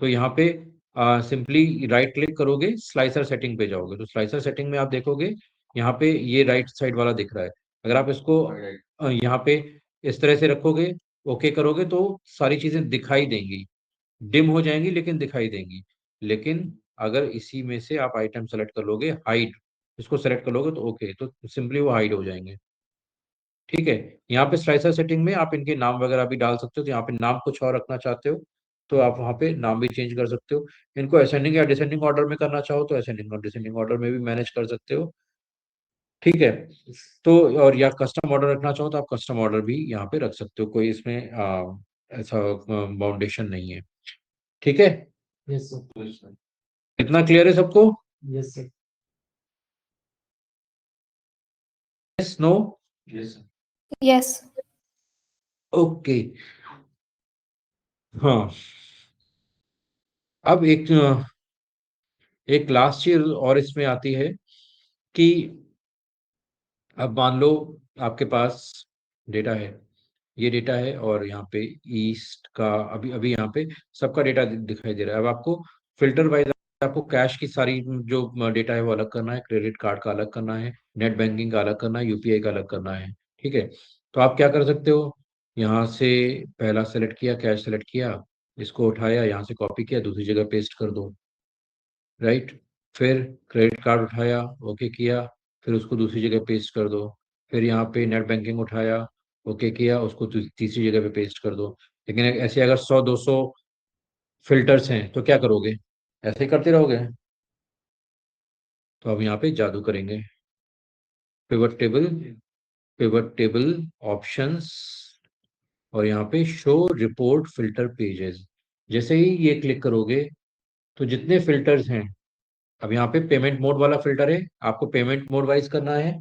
तो यहाँ पे सिंपली राइट क्लिक करोगे, स्लाइसर सेटिंग पे जाओगे तो स्लाइसर सेटिंग में आप देखोगे यहाँ पे ये राइट साइड वाला दिख रहा है। अगर आप इसको यहाँ पे इस तरह से रखोगे, ओके करोगे तो सारी चीजें दिखाई देंगी, डिम हो जाएंगी लेकिन दिखाई देंगी। लेकिन अगर इसी में से आप आइटम सेलेक्ट कर लोगे, हाइड, इसको सेलेक्ट कर लोगे तो ओके, तो सिंपली वो हाइड हो जाएंगे। ठीक है, यहाँ पे स्लाइसर सेटिंग में आप इनके नाम वगैरह भी डाल सकते हो, तो यहाँ पे नाम कुछ और रखना चाहते हो तो आप वहाँ पे नाम भी चेंज कर सकते हो। इनको असेंडिंग या डिसेंडिंग ऑर्डर में करना चाहो तो असेंडिंग और डिसेंडिंग ऑर्डर में भी मैनेज कर सकते हो। ठीक है, तो और या कस्टम ऑर्डर रखना चाहो तो आप कस्टम ऑर्डर भी यहाँ पे रख सकते हो, कोई इसमें ऐसा बाउंडेशन नहीं है। ठीक है, यस सर। इतना क्लियर है सबको? Yes sir. Yes, no? Yes Yes. Okay, हाँ। अब एक लास्ट चीज और इसमें आती है कि अब मान लो आपके पास डेटा है, ये डेटा है और यहाँ पे ईस्ट का अभी अभी यहाँ पे सबका डेटा दिखाई दे रहा है। अब आपको फिल्टर वाइज आपको कैश की सारी जो डेटा है वो अलग करना है, क्रेडिट कार्ड का अलग करना है, नेट बैंकिंग का अलग करना है, यूपीआई का अलग करना है। ठीक है, तो आप क्या कर सकते हो, यहाँ से पहला सेलेक्ट किया, कैश सेलेक्ट किया, इसको उठाया, यहाँ से कॉपी किया, दूसरी जगह पेस्ट कर दो, राइट। फिर क्रेडिट कार्ड उठाया, ओके किया, फिर उसको दूसरी जगह पेस्ट कर दो। फिर यहाँ पे नेट बैंकिंग उठाया, ओके किया, उसको तीसरी जगह पे पेस्ट कर दो। लेकिन ऐसे अगर 100-200 फिल्टर्स हैं तो क्या करोगे, ऐसे ही करते रहोगे। तो अब यहाँ पे जादू करेंगे, pivot table, pivot table options, और यहाँ पे शो रिपोर्ट फिल्टर पेजेस। जैसे ही ये क्लिक करोगे तो जितने फिल्टर्स हैं, अब यहाँ पे पेमेंट मोड वाला फिल्टर है, आपको पेमेंट मोड वाइज करना है,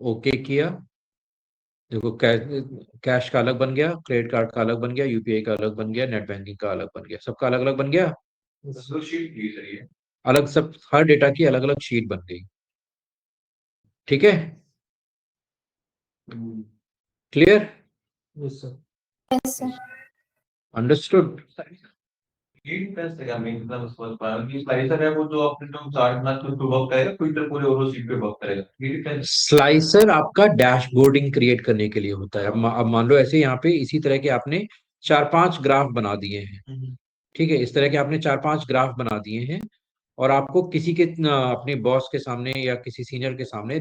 ओके किया, देखो कैश का अलग बन गया, क्रेडिट कार्ड का अलग बन गया, यूपीआई का अलग बन गया, नेट बैंकिंग का अलग बन गया, सबका अलग अलग बन गया, तो शीट की सही है। अलग सब, हर डेटा की अलग अलग शीट बन गई। ठीक है, clear, Yes, sir. Yes, sir. Understood. ये डिफरेंस क्या मैं इतना समझ पा रहा हूँ कि स्लाइसर है वो जो अपने तो चार्ट ना तो वर्क करेगा, फिल्टर पूरे ओवरऑल शीट पे वर्क करेगा, ये डिफरेंस। स्लाइसर आपका डैशबोर्डिंग क्रिएट करने के लिए होता है। अब मान लो ऐसे यहाँ पे इसी तरह के आपने 4-5 ग्राफ बना दिए हैं, ठीक है, इस तरह के आपने 4-5 ग्राफ बना दिए हैं, और आपको किसी के अपने बॉस के सामने या किसी सीनियर के सामने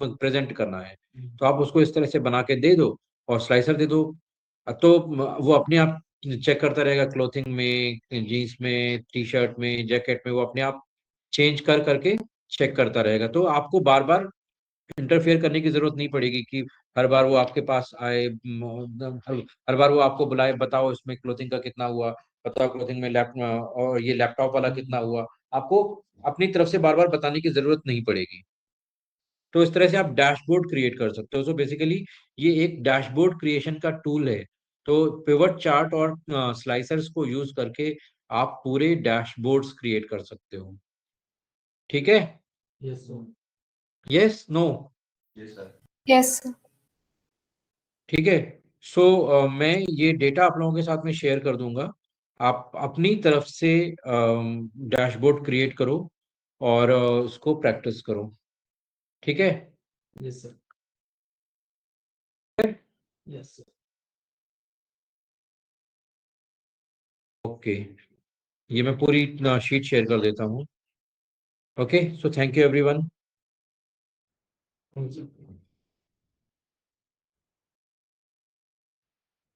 प्रेजेंट करना है, तो आप उसको इस तरह से बना के दे दो और स्लाइसर दे दो, तो वो अपने आप चेक करता रहेगा, क्लोथिंग में, जीन्स में, टी शर्ट में, जैकेट में, वो अपने आप चेंज कर करके चेक करता रहेगा। तो आपको बार बार इंटरफेयर करने की जरूरत नहीं पड़ेगी कि हर बार वो आपके पास आए, हर बार वो आपको बुलाए, बताओ इसमें क्लोथिंग का कितना हुआ, बताओ क्लोथिंग में और ये लैपटॉप वाला कितना हुआ, आपको अपनी तरफ से बार बार बताने की जरूरत नहीं पड़ेगी। तो इस तरह से आप डैशबोर्ड क्रिएट कर सकते हो। सो बेसिकली ये एक डैशबोर्ड क्रिएशन का टूल है। तो पिवट चार्ट और स्लाइसर्स को यूज करके आप पूरे डैशबोर्ड्स क्रिएट कर सकते हो। ठीक है, Yes, sir. Yes, no, yes sir. Yes, sir. ठीक है। सो मैं ये डेटा आप लोगों के साथ में शेयर कर दूंगा, आप अपनी तरफ से डैशबोर्ड क्रिएट करो और उसको प्रैक्टिस करो, ठीक है। Yes, sir. Yes, sir. Okay, ये मैं पूरी शीट शेयर कर देता हूँ। Okay, so thank you everyone. Thank you.